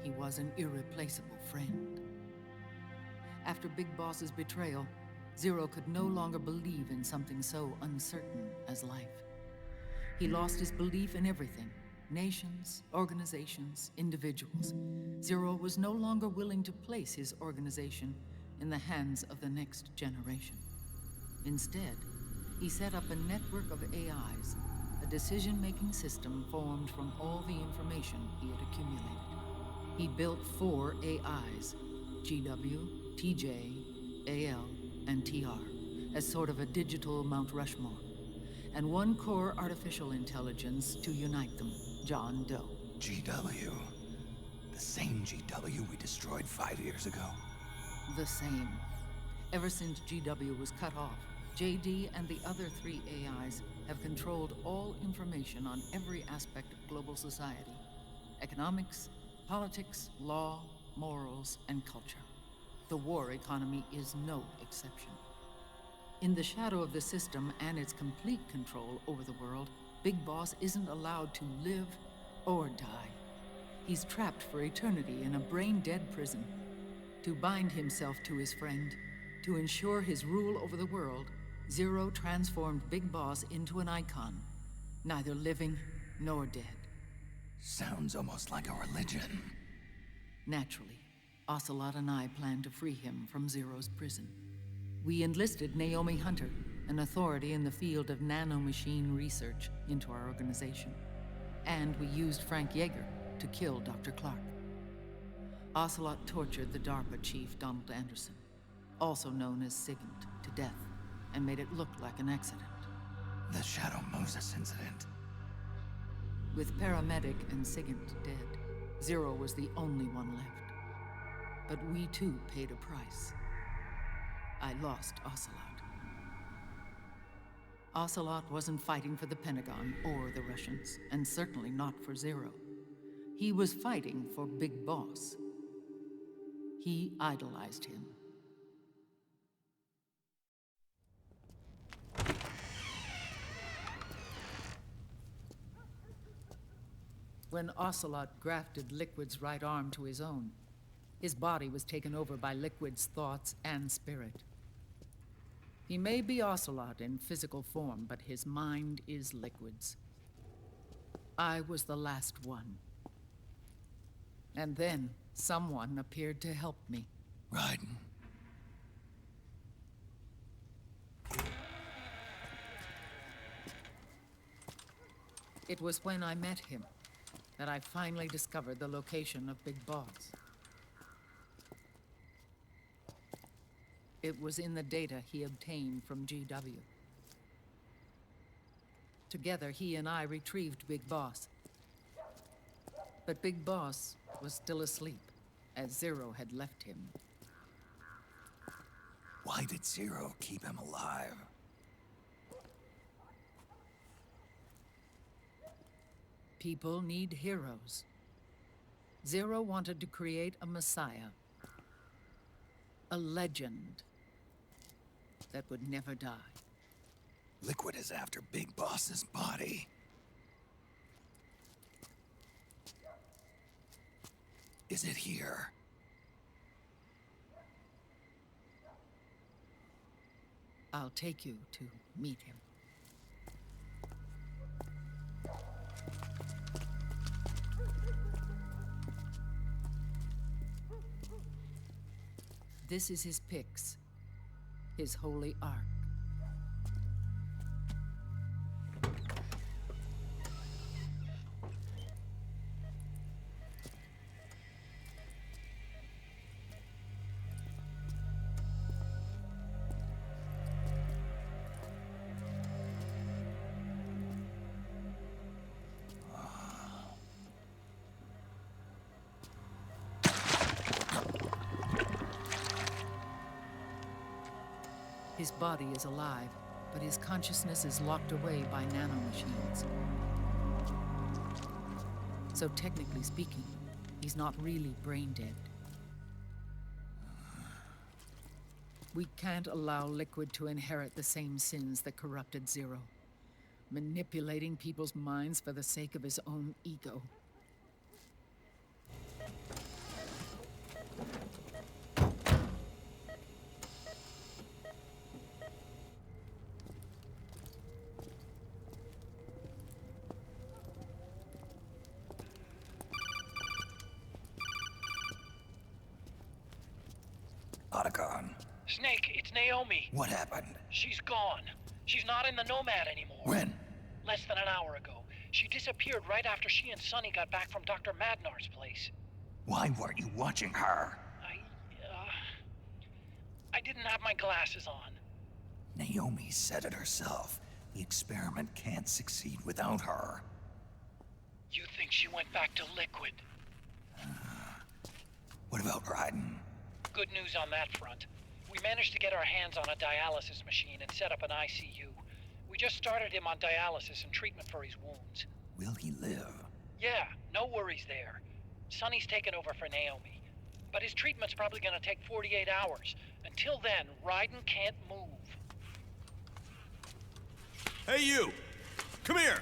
he was an irreplaceable friend. After Big Boss's betrayal, Zero could no longer believe in something so uncertain as life. He lost his belief in everything. Nations, organizations, individuals. Zero was no longer willing to place his organization in the hands of the next generation. Instead, he set up a network of AIs, a decision-making system formed from all the information he had accumulated. He built 4 AIs, GW, TJ, AL, and TR as sort of a digital Mount Rushmore, and one core artificial intelligence to unite them, John Doe. GW. The same GW we destroyed 5 years ago. The same. Ever since GW was cut off, JD and the other 3 AIs have controlled all information on every aspect of global society. Economics, politics, law, morals, and culture. The war economy is no exception. In the shadow of the system and its complete control over the world, Big Boss isn't allowed to live or die. He's trapped for eternity in a brain-dead prison. To bind himself to his friend, to ensure his rule over the world, Zero transformed Big Boss into an icon, neither living nor dead. Sounds almost like a religion. Naturally, Ocelot and I plan to free him from Zero's prison. We enlisted Naomi Hunter, an authority in the field of nanomachine research, into our organization. And we used Frank Yeager to kill Dr. Clark. Ocelot tortured the DARPA chief, Donald Anderson, also known as Sigint, to death, and made it look like an accident. The Shadow Moses incident. With Paramedic and Sigint dead, Zero was the only one left. But we too paid a price. I lost Ocelot. Ocelot wasn't fighting for the Pentagon or the Russians, and certainly not for Zero. He was fighting for Big Boss. He idolized him. When Ocelot grafted Liquid's right arm to his own, his body was taken over by Liquid's thoughts and spirit. He may be Ocelot in physical form, but his mind is Liquid's. I was the last one. And then someone appeared to help me. Raiden. It was when I met him that I finally discovered the location of Big Boss. It was in the data he obtained from GW. Together, he and I retrieved Big Boss. But Big Boss was still asleep, as Zero had left him. Why did Zero keep him alive? People need heroes. Zero wanted to create a messiah. A legend that would never die. Liquid is after Big Boss's body. Is it here? I'll take you to meet him. This is his pyx, his holy ark. His body is alive, but his consciousness is locked away by nanomachines. So technically speaking, he's not really brain dead. We can't allow Liquid to inherit the same sins that corrupted Zero, manipulating people's minds for the sake of his own ego. Snake, it's Naomi. What happened? She's gone. She's not in the Nomad anymore. When? Less than an hour ago. She disappeared right after she and Sonny got back from Dr. Madnar's place. Why weren't you watching her? I didn't have my glasses on. Naomi said it herself. The experiment can't succeed without her. You think she went back to Liquid? What about Raiden? Good news on that front. We managed to get our hands on a dialysis machine and set up an ICU. We just started him on dialysis and treatment for his wounds. Will he live? Yeah, no worries there. Sonny's taken over for Naomi. But his treatment's probably gonna take 48 hours. Until then, Raiden can't move. Hey, you! Come here!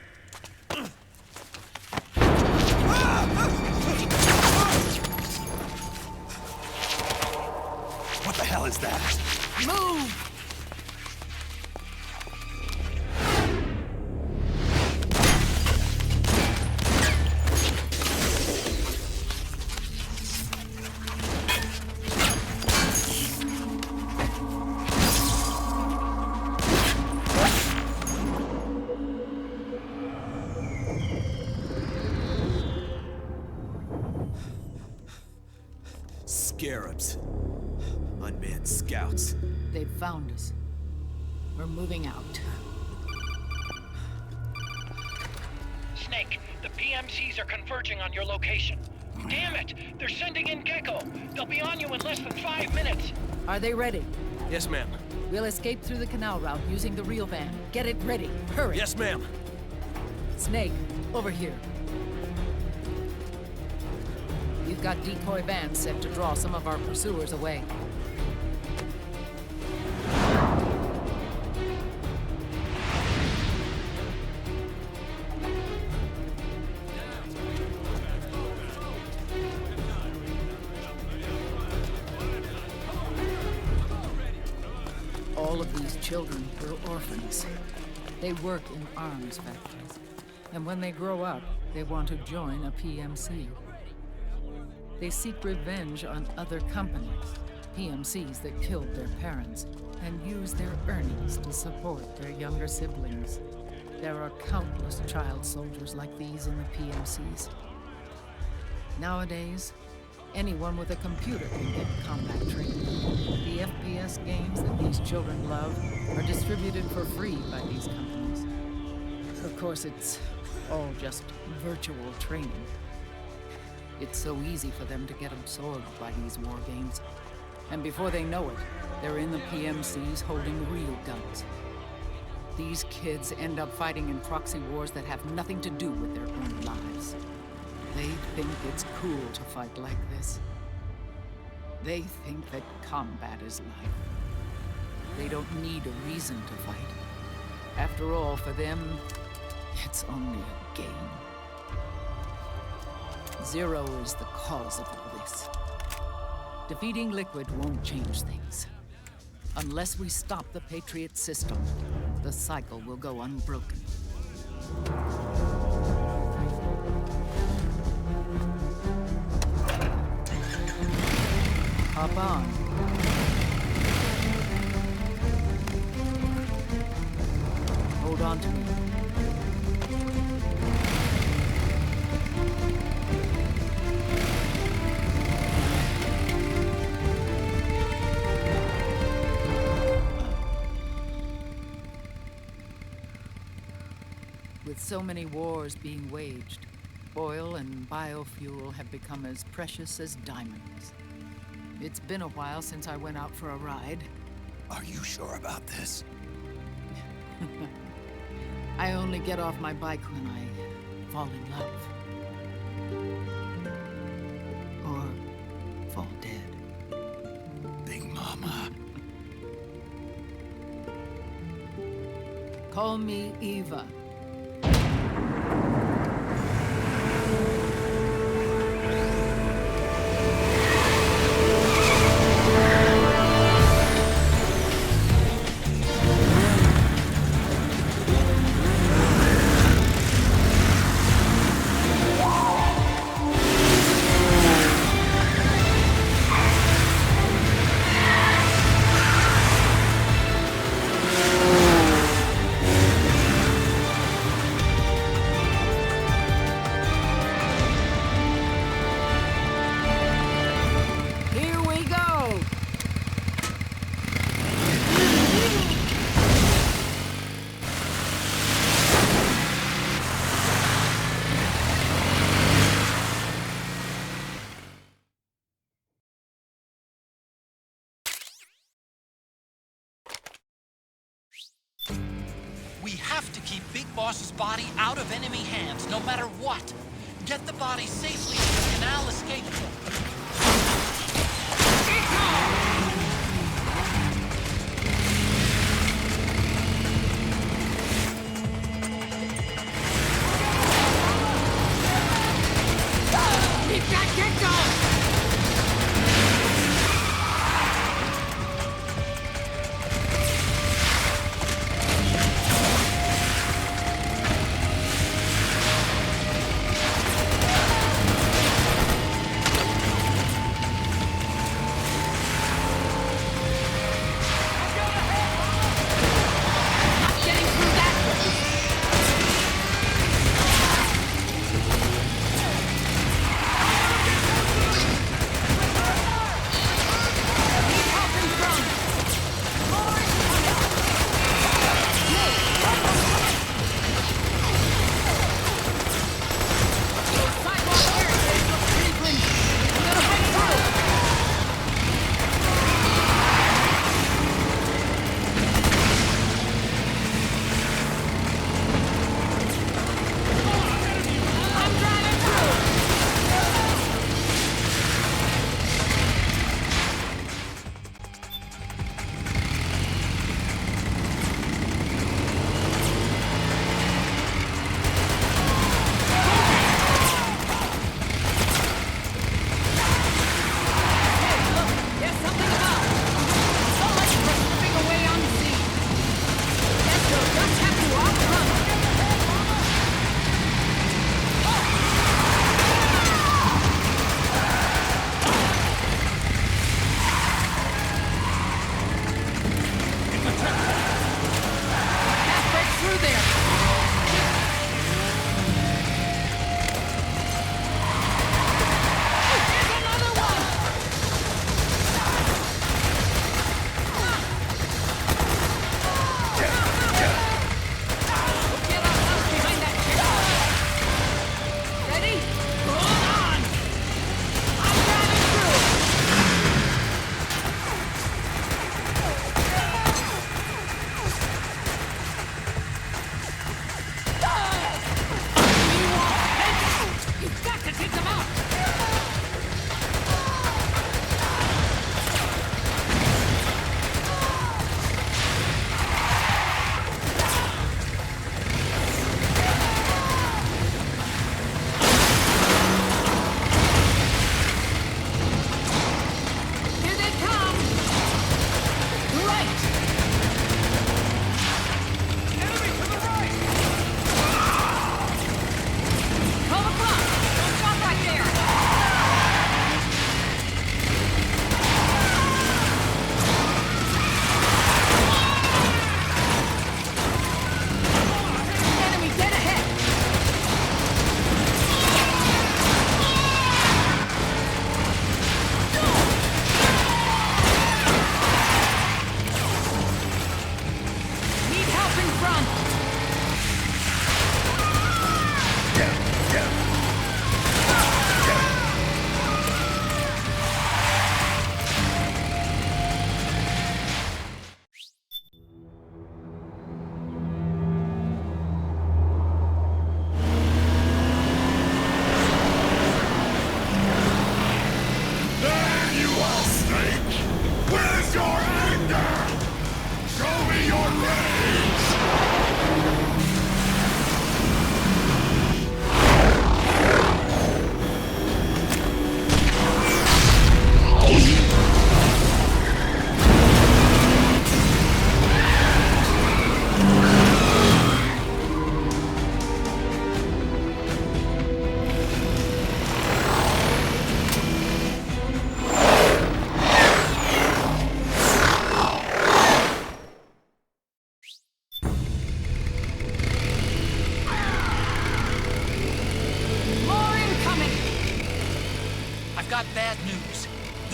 What the hell is that? Move! Scarabs. Unmanned scouts. They've found us. We're moving out. Snake, the PMCs are converging on your location. Damn it! They're sending in Gecko! They'll be on you in less than 5 minutes! Are they ready? Yes, ma'am. We'll escape through the canal route using the real van. Get it ready. Hurry. Yes, ma'am. Snake, over here. We've got decoy vans set to draw some of our pursuers away. All of these children were orphans. They work in arms factories. And when they grow up, they want to join a PMC. They seek revenge on other companies, PMCs that killed their parents, and use their earnings to support their younger siblings. There are countless child soldiers like these in the PMCs. Nowadays, anyone with a computer can get combat training. The FPS games that these children love are distributed for free by these companies. Of course, it's all just virtual training. It's so easy for them to get absorbed by these war games. And before they know it, they're in the PMCs holding real guns. These kids end up fighting in proxy wars that have nothing to do with their own lives. They think it's cool to fight like this. They think that combat is life. They don't need a reason to fight. After all, for them, it's only a game. Zero is the cause of all this. Defeating Liquid won't change things. Unless we stop the Patriot system, the cycle will go unbroken. Hop on. Hold on to me. With so many wars being waged, oil and biofuel have become as precious as diamonds. It's been a while since I went out for a ride. Are you sure about this? I only get off my bike when I fall in love. Or fall dead. Big Mama. Call me Eva. We have to keep Big Boss's body out of enemy hands, no matter what. Get the body safely to the canal escape port.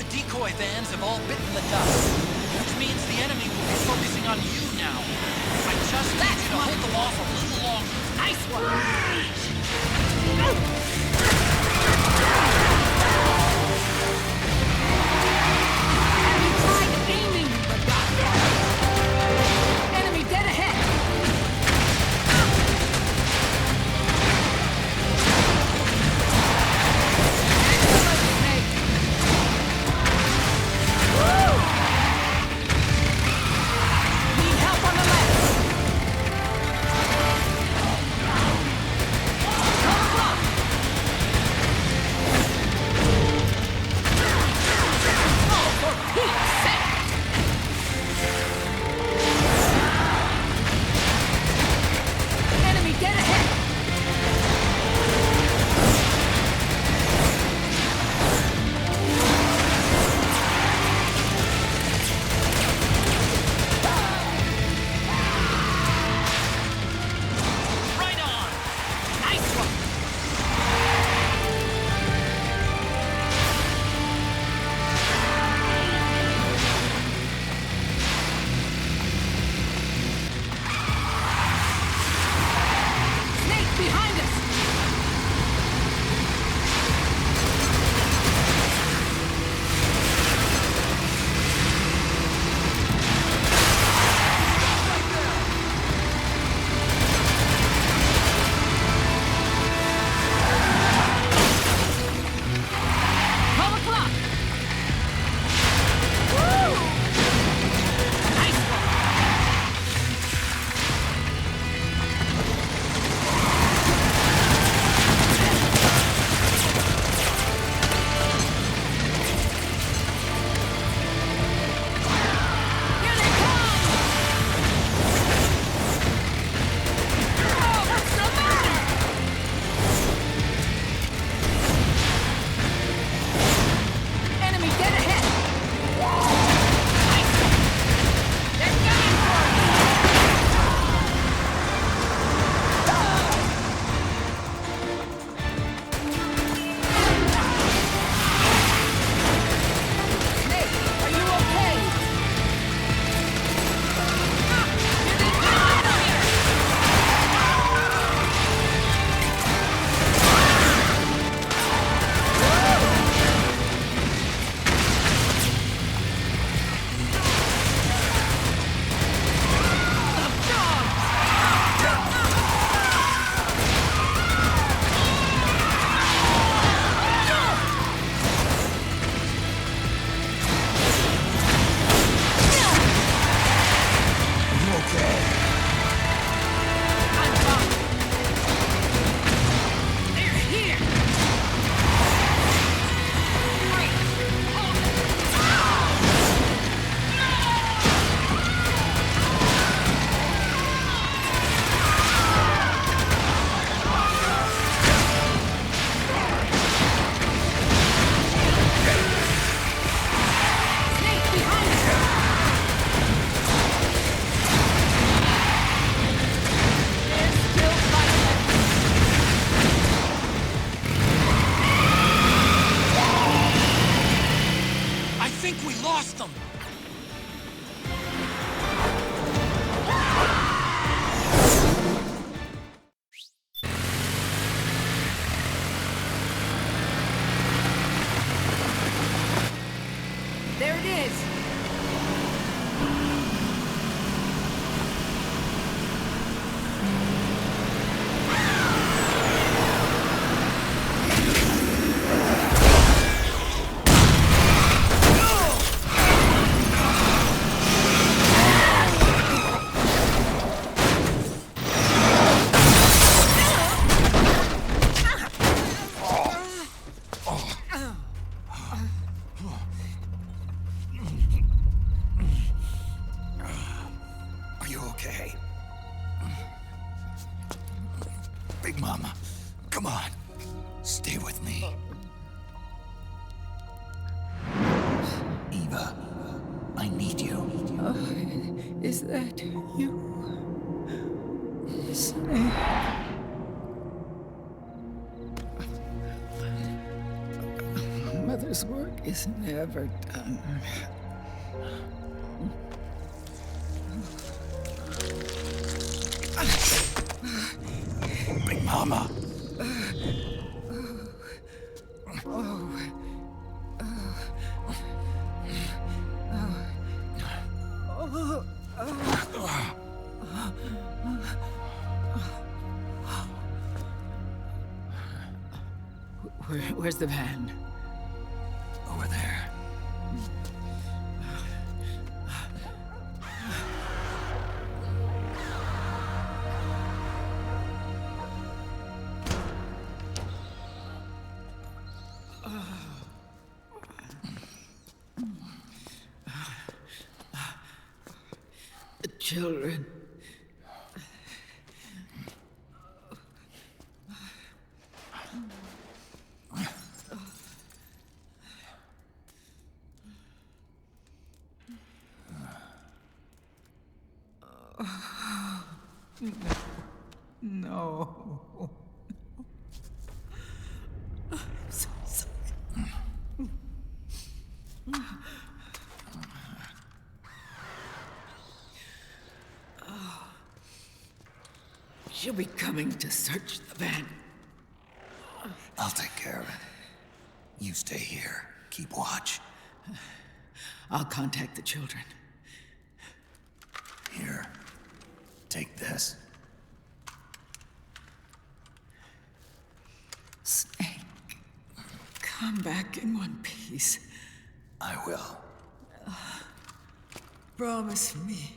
decoy vans have all bitten the dust, which means the enemy will be focusing on you now. I just need you to hold them off a little longer. Nice one! Have you tried aiming the gun? Enemy dead ahead! think we lost them! There it is! Is that you? Snake? Mother's work is never done. Big Mama! Where's the van? Over there. The children. No. I'm so sorry. She'll be coming to search the van. I'll take care of it. You stay here. Keep watch. I'll contact the children. Here. Take this. Snake, come back in one piece. I will. Promise me.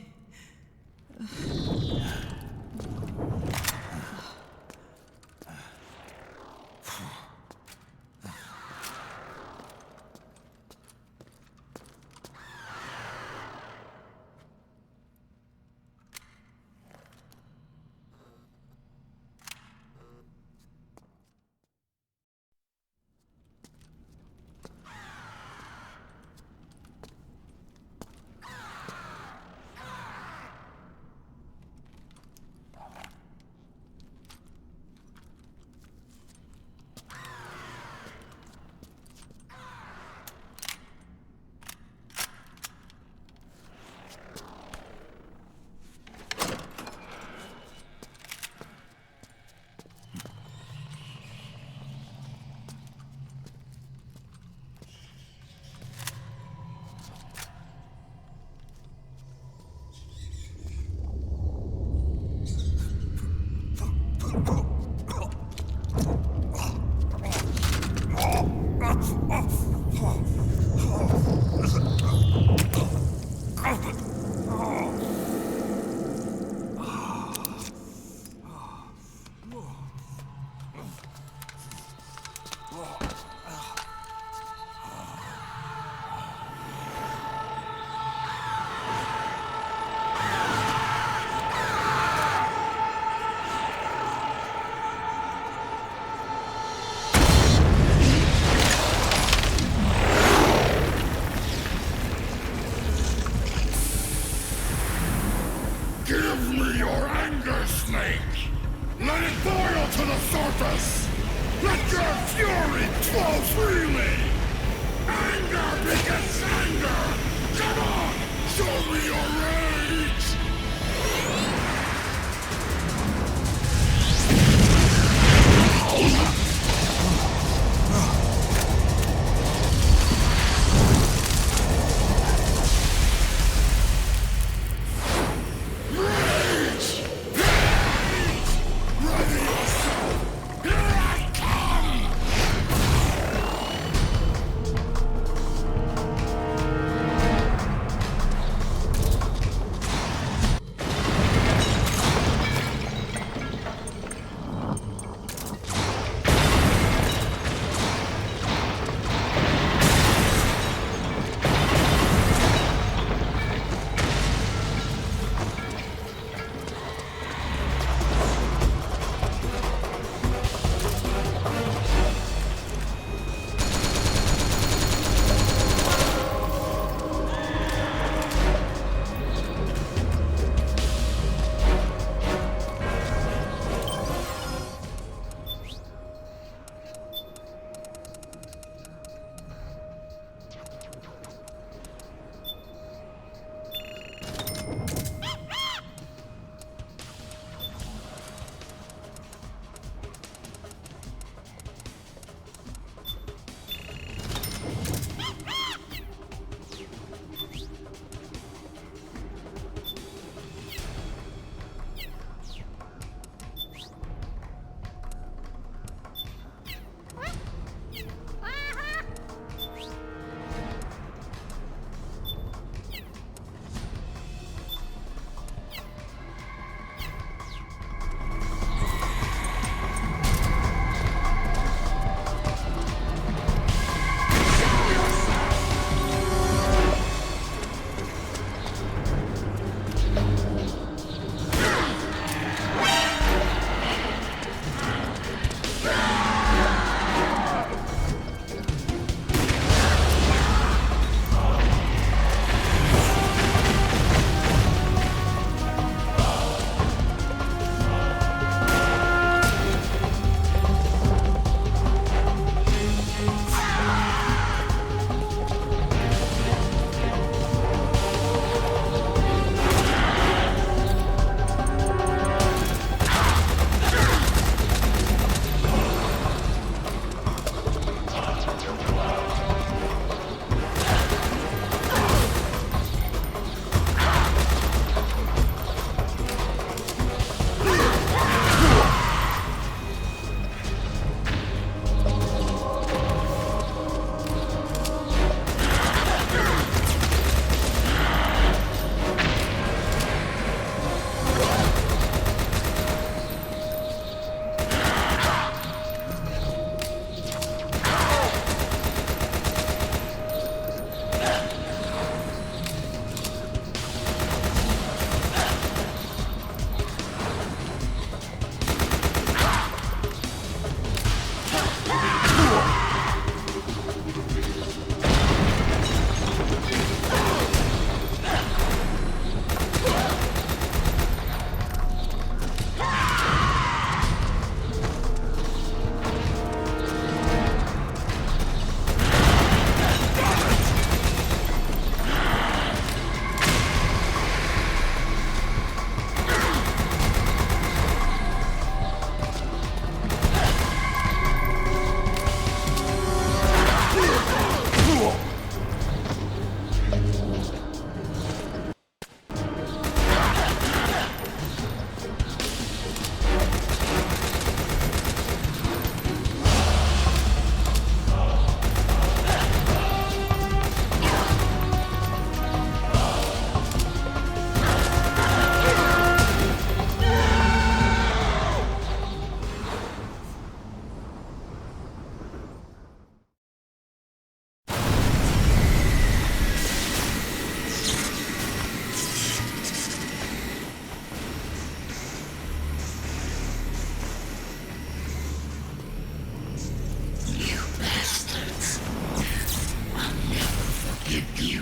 forgive you.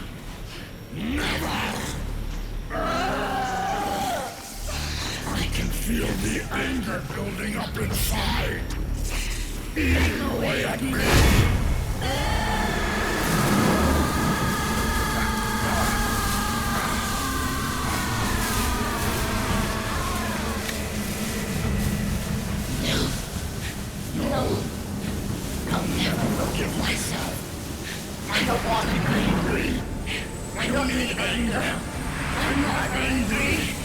Never! I can feel the anger building up inside, eating away at me. No. I'll never forgive myself. I don't want to be angry. I don't need anger. I'm not angry.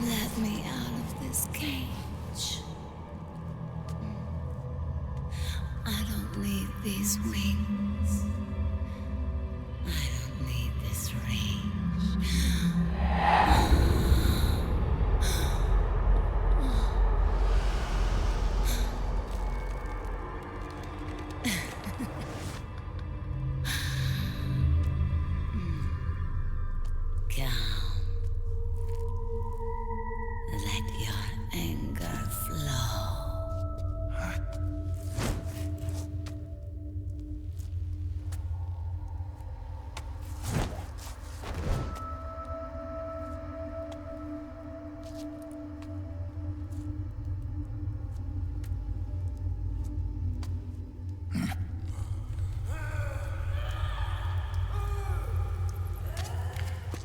Let me out of this cage. I don't need these wings. I don't need this range.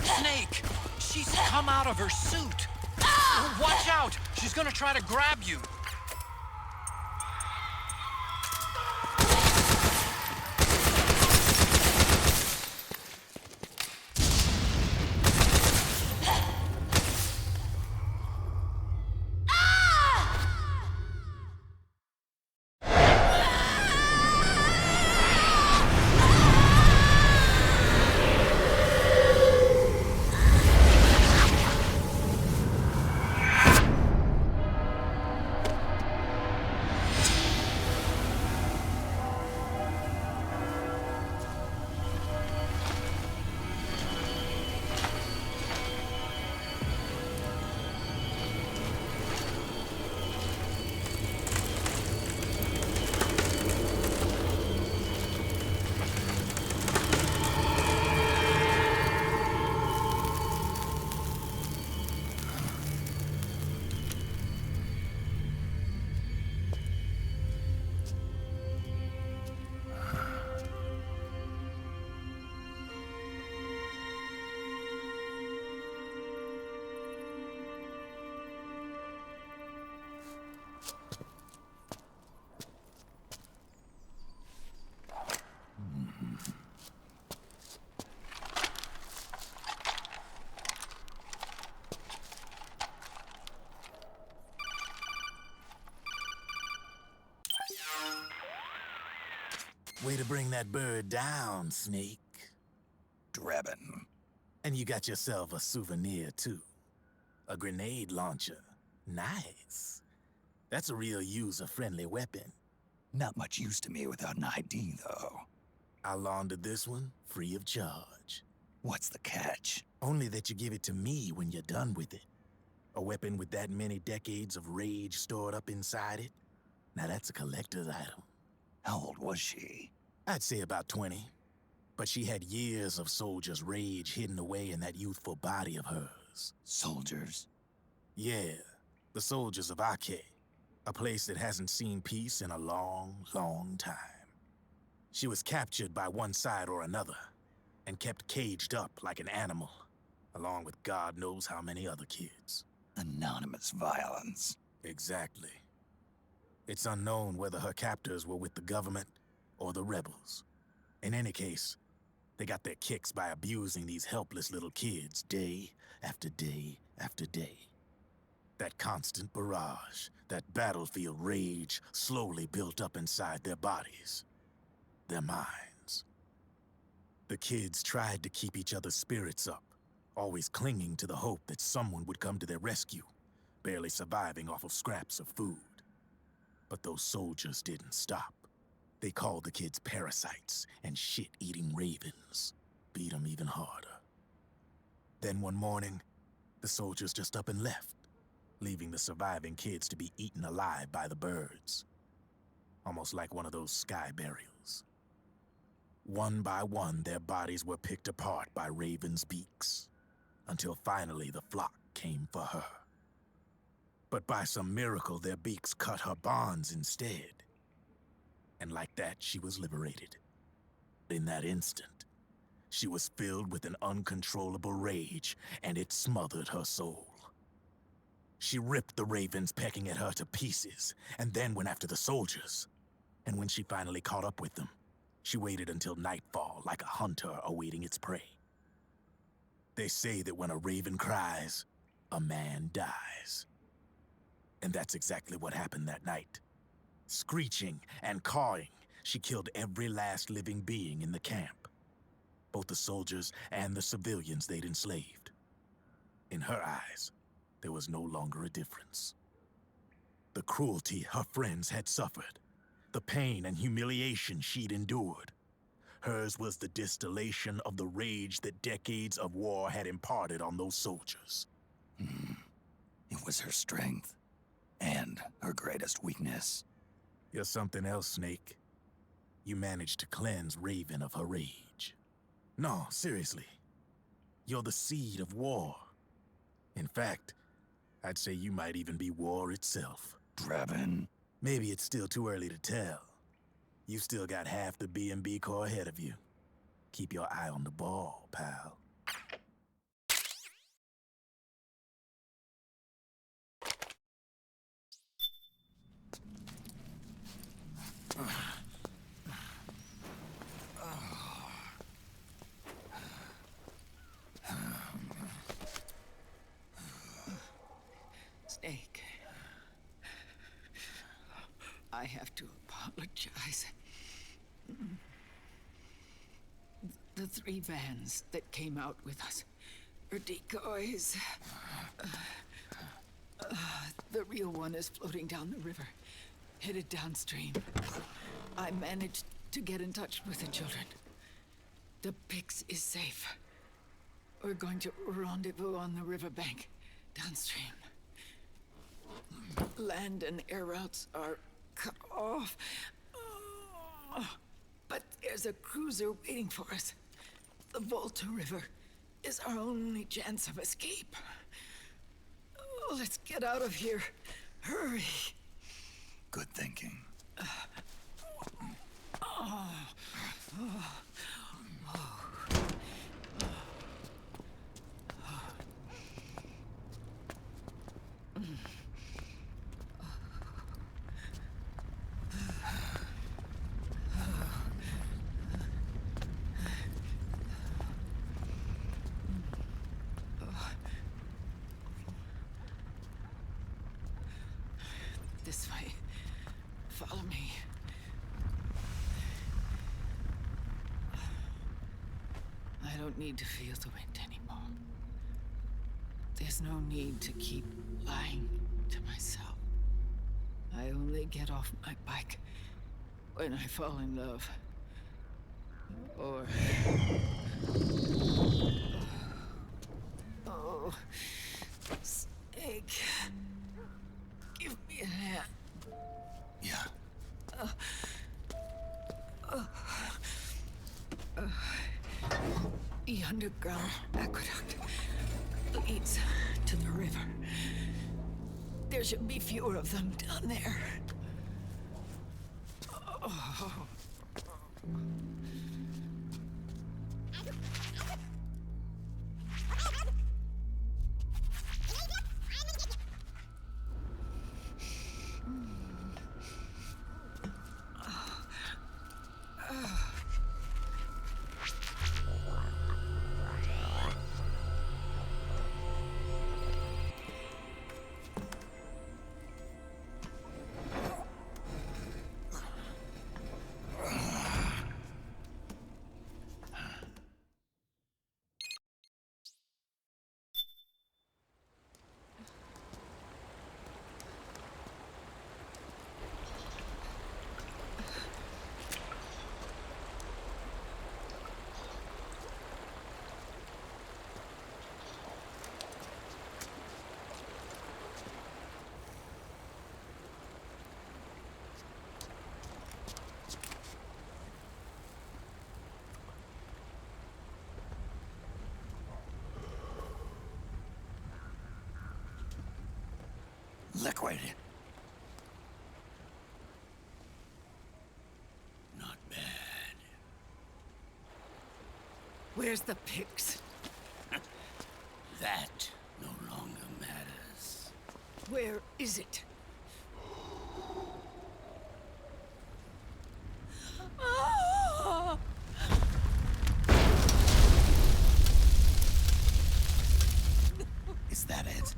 Snake! She's come out of her suit! Watch out! She's gonna try to grab you! Way to bring that bird down, Snake. Drebin. And you got yourself a souvenir, too. A grenade launcher. Nice. That's a real user-friendly weapon. Not much use to me without an ID, though. I'll launder this one free of charge. What's the catch? Only that you give it to me when you're done with it. A weapon with that many decades of rage stored up inside it? Now that's a collector's item. How old was she? I'd say about 20. But she had years of soldiers' rage hidden away in that youthful body of hers. Soldiers? Yeah, the soldiers of 4K. A place that hasn't seen peace in a long, long time. She was captured by one side or another, and kept caged up like an animal, along with God knows how many other kids. Anonymous violence. Exactly. It's unknown whether her captors were with the government or the rebels. In any case, they got their kicks by abusing these helpless little kids day after day after day. That constant barrage, that battlefield rage slowly built up inside their bodies, their minds. The kids tried to keep each other's spirits up, always clinging to the hope that someone would come to their rescue, barely surviving off of scraps of food. But those soldiers didn't stop. They called the kids parasites and shit-eating ravens, beat them even harder. Then one morning, the soldiers just up and left, leaving the surviving kids to be eaten alive by the birds. Almost like one of those sky burials. One by one, their bodies were picked apart by ravens' beaks, until finally the flock came for her. But by some miracle, their beaks cut her bonds instead. And like that, she was liberated. In that instant, she was filled with an uncontrollable rage, and it smothered her soul. She ripped the ravens pecking at her to pieces, and then went after the soldiers. And when she finally caught up with them, she waited until nightfall like a hunter awaiting its prey. They say that when a raven cries, a man dies. And that's exactly what happened that night. Screeching and cawing, she killed every last living being in the camp. Both the soldiers and the civilians they'd enslaved. In her eyes, there was no longer a difference. The cruelty her friends had suffered, the pain and humiliation she'd endured. Hers was the distillation of the rage that decades of war had imparted on those soldiers. It was her strength, and her greatest weakness. You're something else, Snake. You managed to cleanse Raven of her rage. No, seriously. You're the seed of war. In fact, I'd say you might even be war itself. Draven? Maybe it's still too early to tell. You've still got half the B&B Corps ahead of you. Keep your eye on the ball, pal. Snake, I have to apologize. The 3 vans that came out with us are decoys. The real one is floating down the river, headed downstream. I managed to get in touch with the children. The Pix is safe. We're going to rendezvous on the riverbank, downstream. Land and air routes are cut off. But there's a cruiser waiting for us. The Volta River is our only chance of escape. Let's get out of here. Hurry. Good thinking. This way. Follow me. I don't need to feel the wind anymore. There's no need to keep lying to myself. I only get off my bike when I fall in love. Or... Oh, Snake. Give me a hand. Yeah. The underground aqueduct leads to the river. there should be fewer of them down there. Oh. Liquid. Not bad. Where's the pigs? That no longer matters. Where is it? Is that it?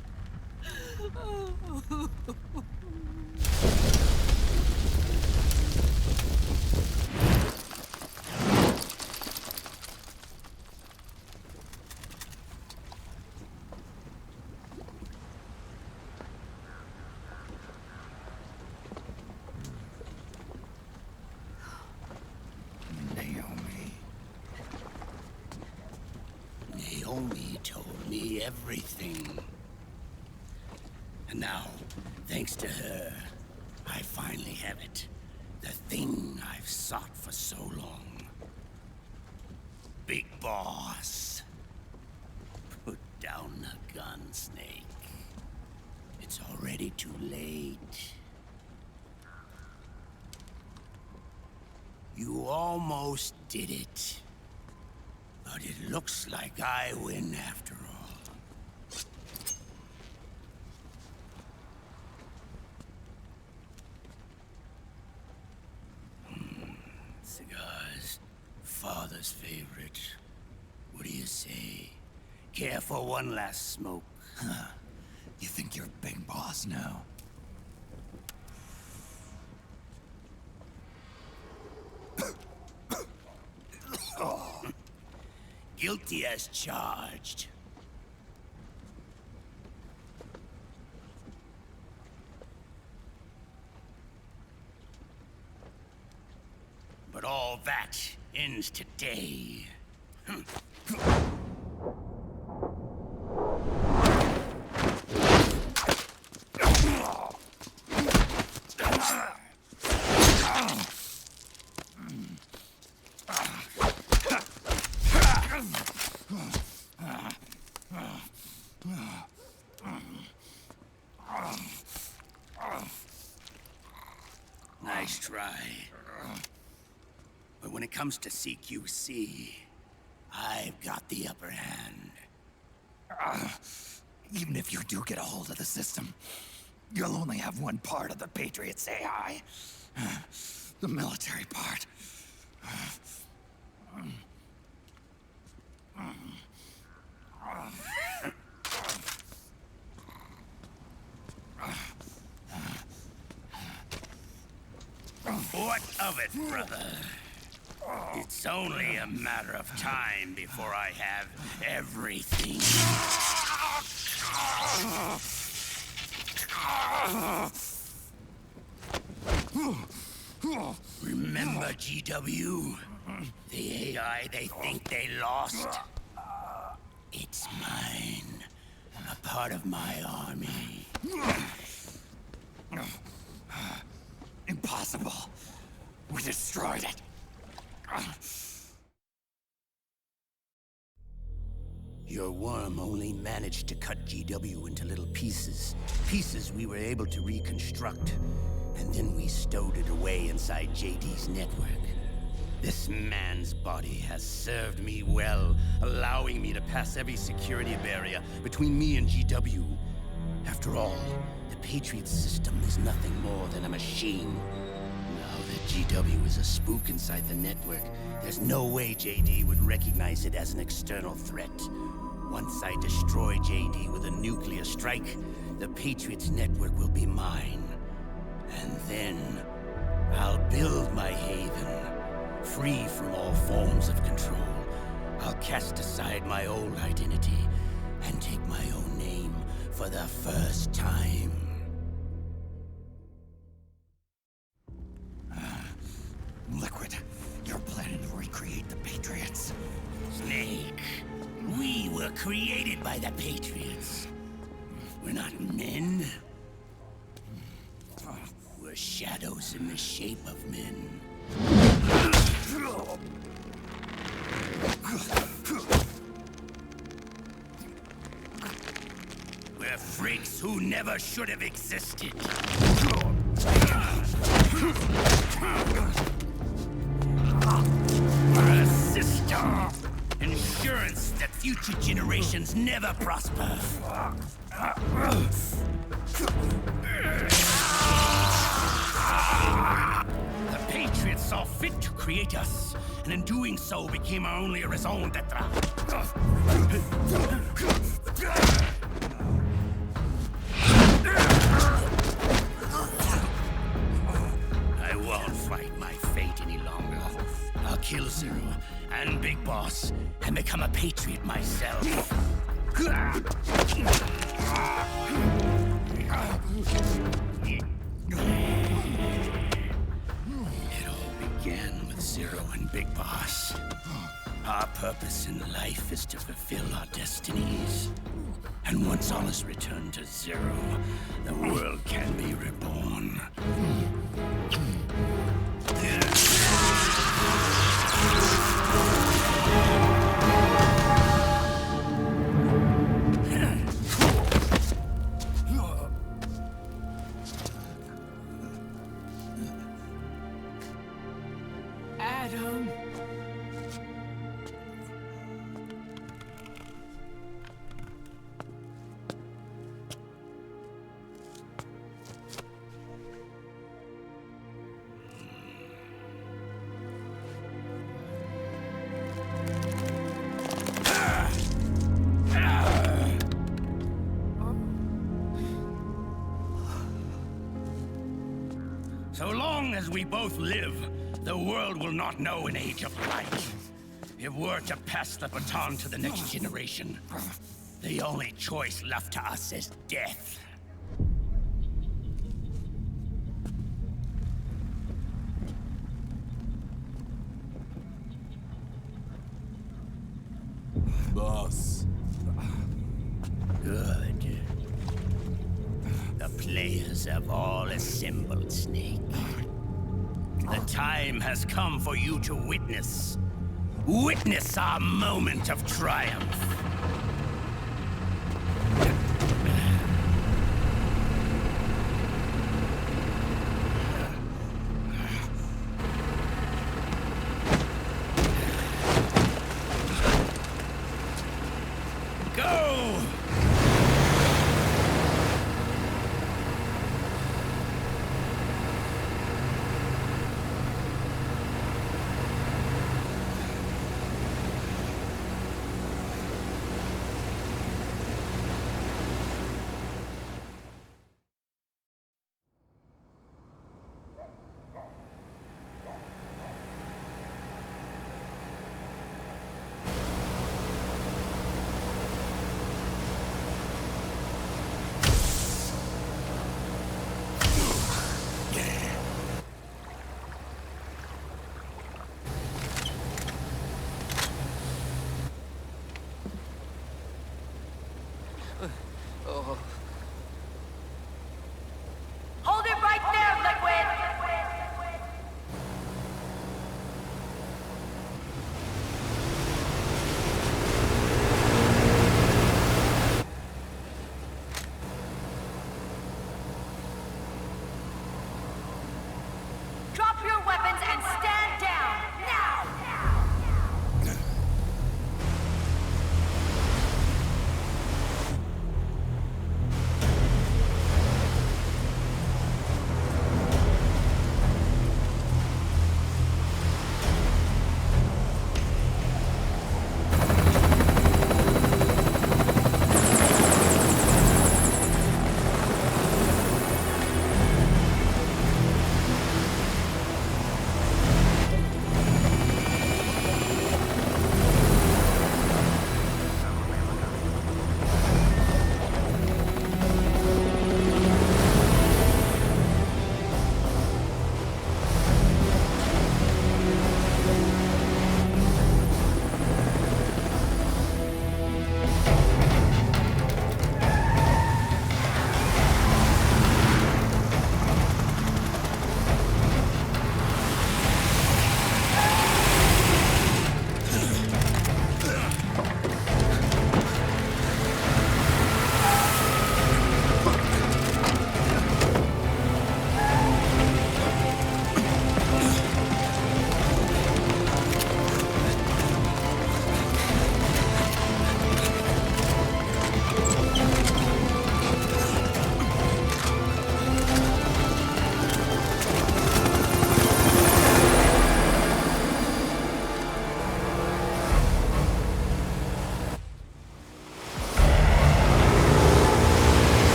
Naomi told me everything. And now, thanks to her, I finally have it. The thing I've sought for so long. Big boss. Put down the gun, Snake. It's already too late. You almost did it. But it looks like I win after all. Cigars. Father's favorite. What do you say? Care for one last smoke? Huh. You think you're a big boss now? Oh. Guilty as charged. But all that ends today. Nice try. But when it comes to CQC, I've got the upper hand. Even if you do get a hold of the system, you'll only have one part of the Patriots AI. The military part. What of it, brother? It's only a matter of time before I have everything. Remember, GW? The AI they think they lost? It's mine. A part of my army. Impossible. We destroyed it. Your worm only managed to cut GW into little pieces. Pieces we were able to reconstruct. And then we stowed it away inside JD's network. This man's body has served me well, allowing me to pass every security barrier between me and GW. After all, the Patriots system is nothing more than a machine. Now that GW is a spook inside the network, there's no way JD would recognize it as an external threat. Once I destroy JD with a nuclear strike, the Patriots network will be mine. And then, I'll build my haven, free from all forms of control. I'll cast aside my old identity and take my own name for the first time. Liquid, you're planning to recreate the Patriots. Snake, we were created by the Patriots. We're not men. We're shadows in the shape of men. We're freaks who never should have existed. We're a system. Insurance that future generations never prosper. The Patriots saw fit to create us, and in doing so became our only raison d'etre. I won't fight my fate any longer. I'll kill Zero and Big Boss and become a Patriot myself. It all began with Zero and Big Boss. Our purpose in life is to fulfill our destinies. And once all is returned to Zero, the world can be reborn. Adam. So long as we both live, the world will not know an age of light. If we're to pass the baton to the next generation, the only choice left to us is death. Boss. Good. The players have all assembled, Snake. The time has come for you to witness. Witness our moment of triumph. Go!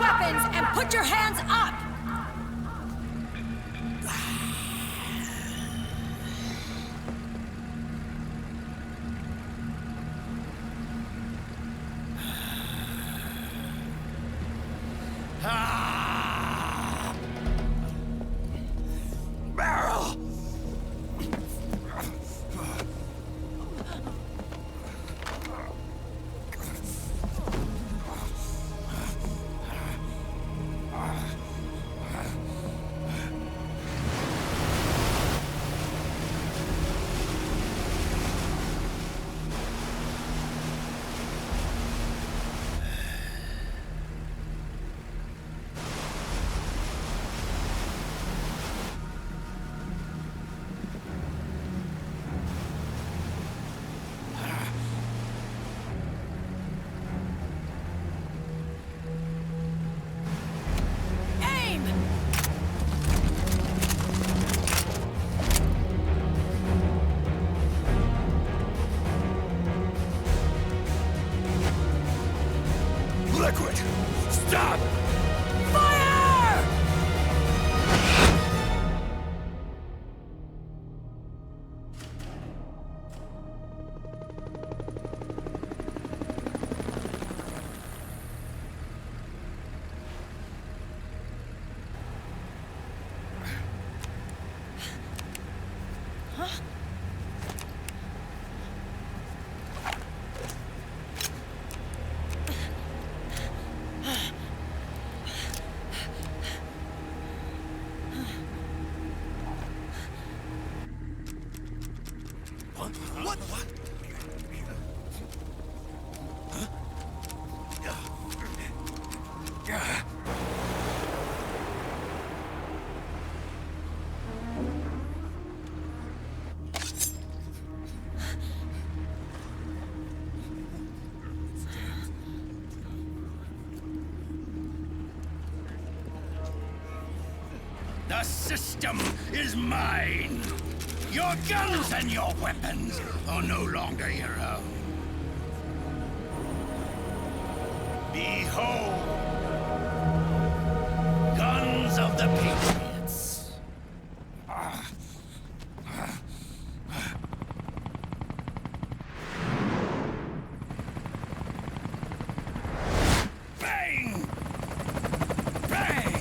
weapons and put your hands up! Barrel! Liquid! Stop! Fire! What? The system is mine. Your guns and your weapons are no longer your own. Behold, guns of the Patriots. Bang! Bang!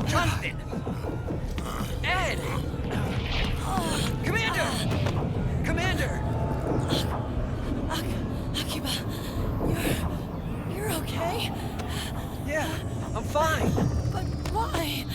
Jonathan! Ed! Commander! Commander! Akiba, you're okay? Yeah, I'm fine. But why?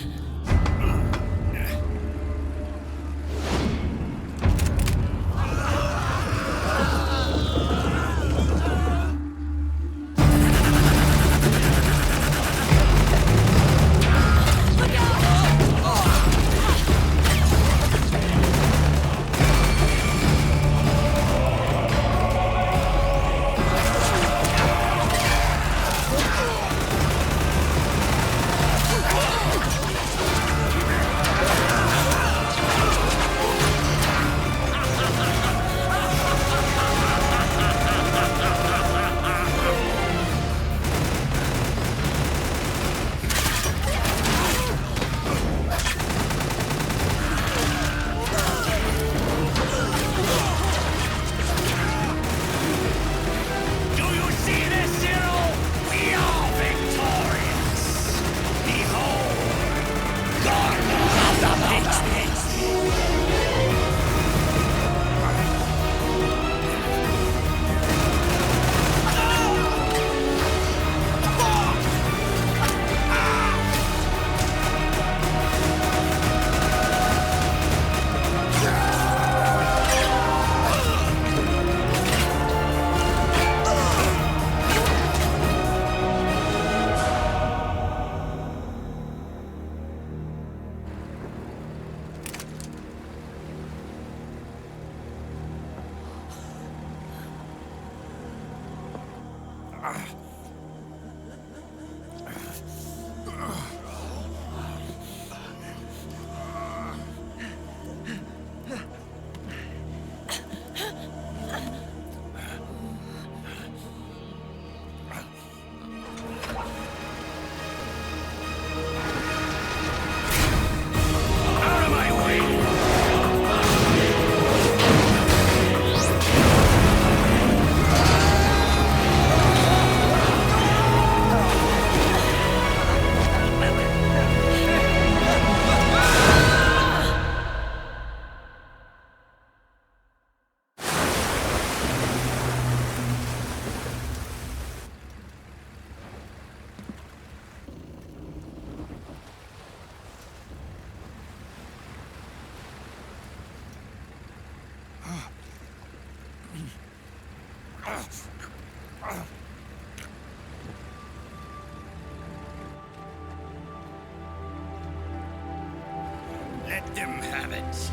Let them have it.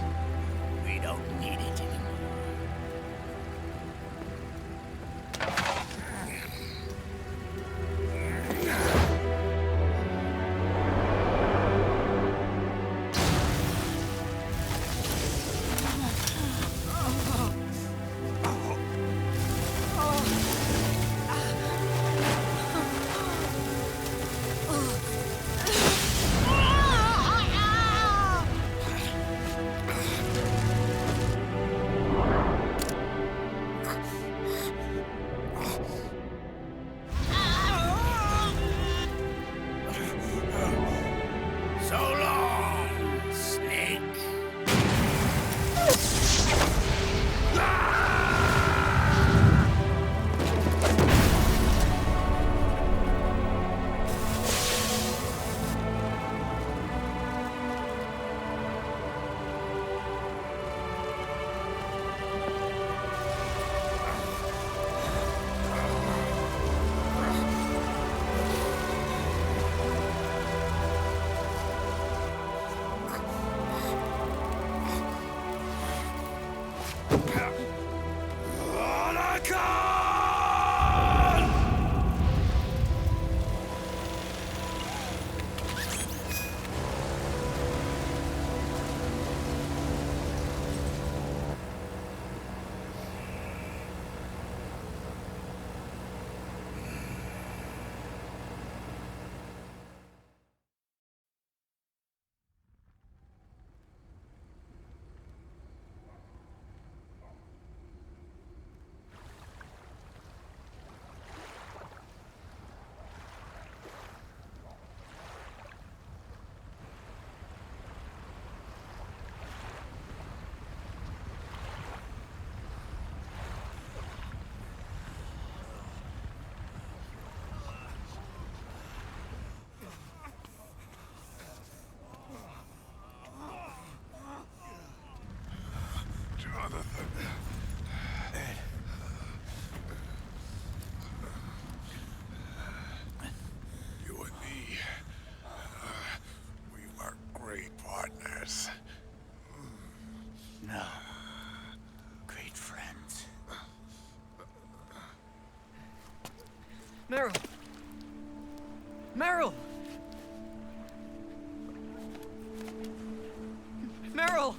We don't need it anymore. You and me, we were great partners. No. Great friends. Meryl! Meryl! Meryl!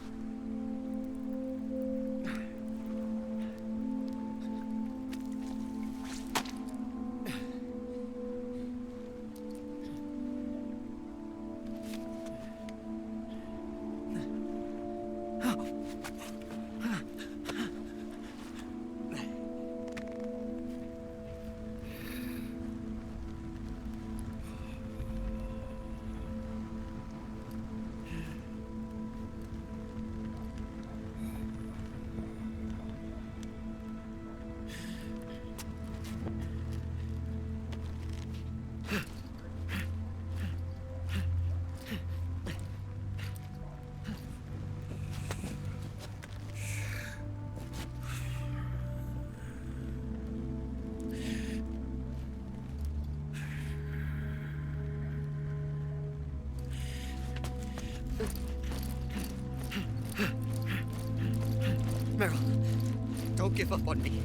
Meryl, don't give up on me.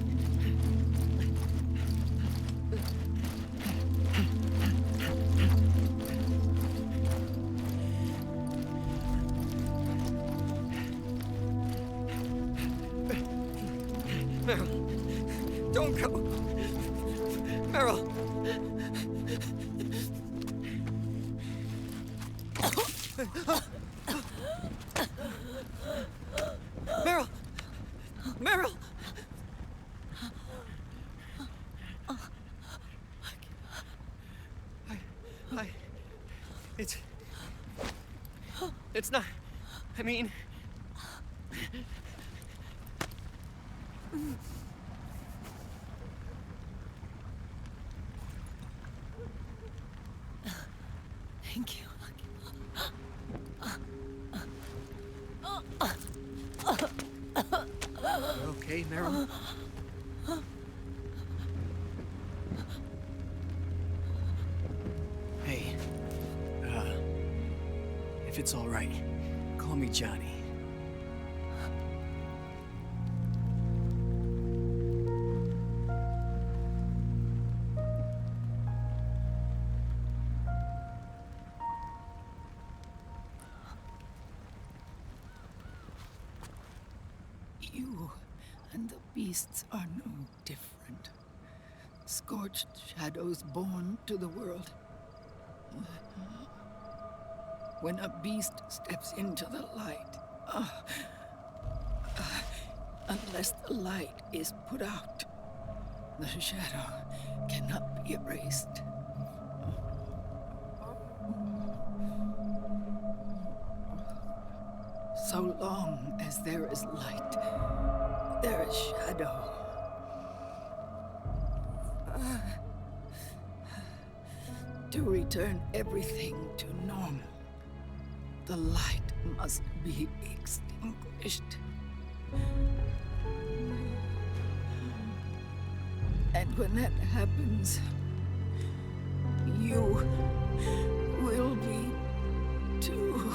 Meryl, don't go. Meryl. Meryl! Meryl! It's not... I mean... Thank you. You're okay, Meryl? Hey, if it's all right, call Call me Johnny. You and the beasts are no different. Scorched shadows born to the world. When a beast steps into the light, unless the light is put out, the shadow cannot be erased. So long as there is light, there is shadow. To return everything to normal, the light must be extinguished. And when that happens, you will be too.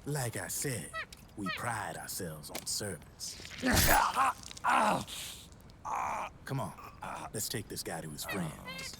Like I said, we pride ourselves on service. Come on, let's take this guy to his friends.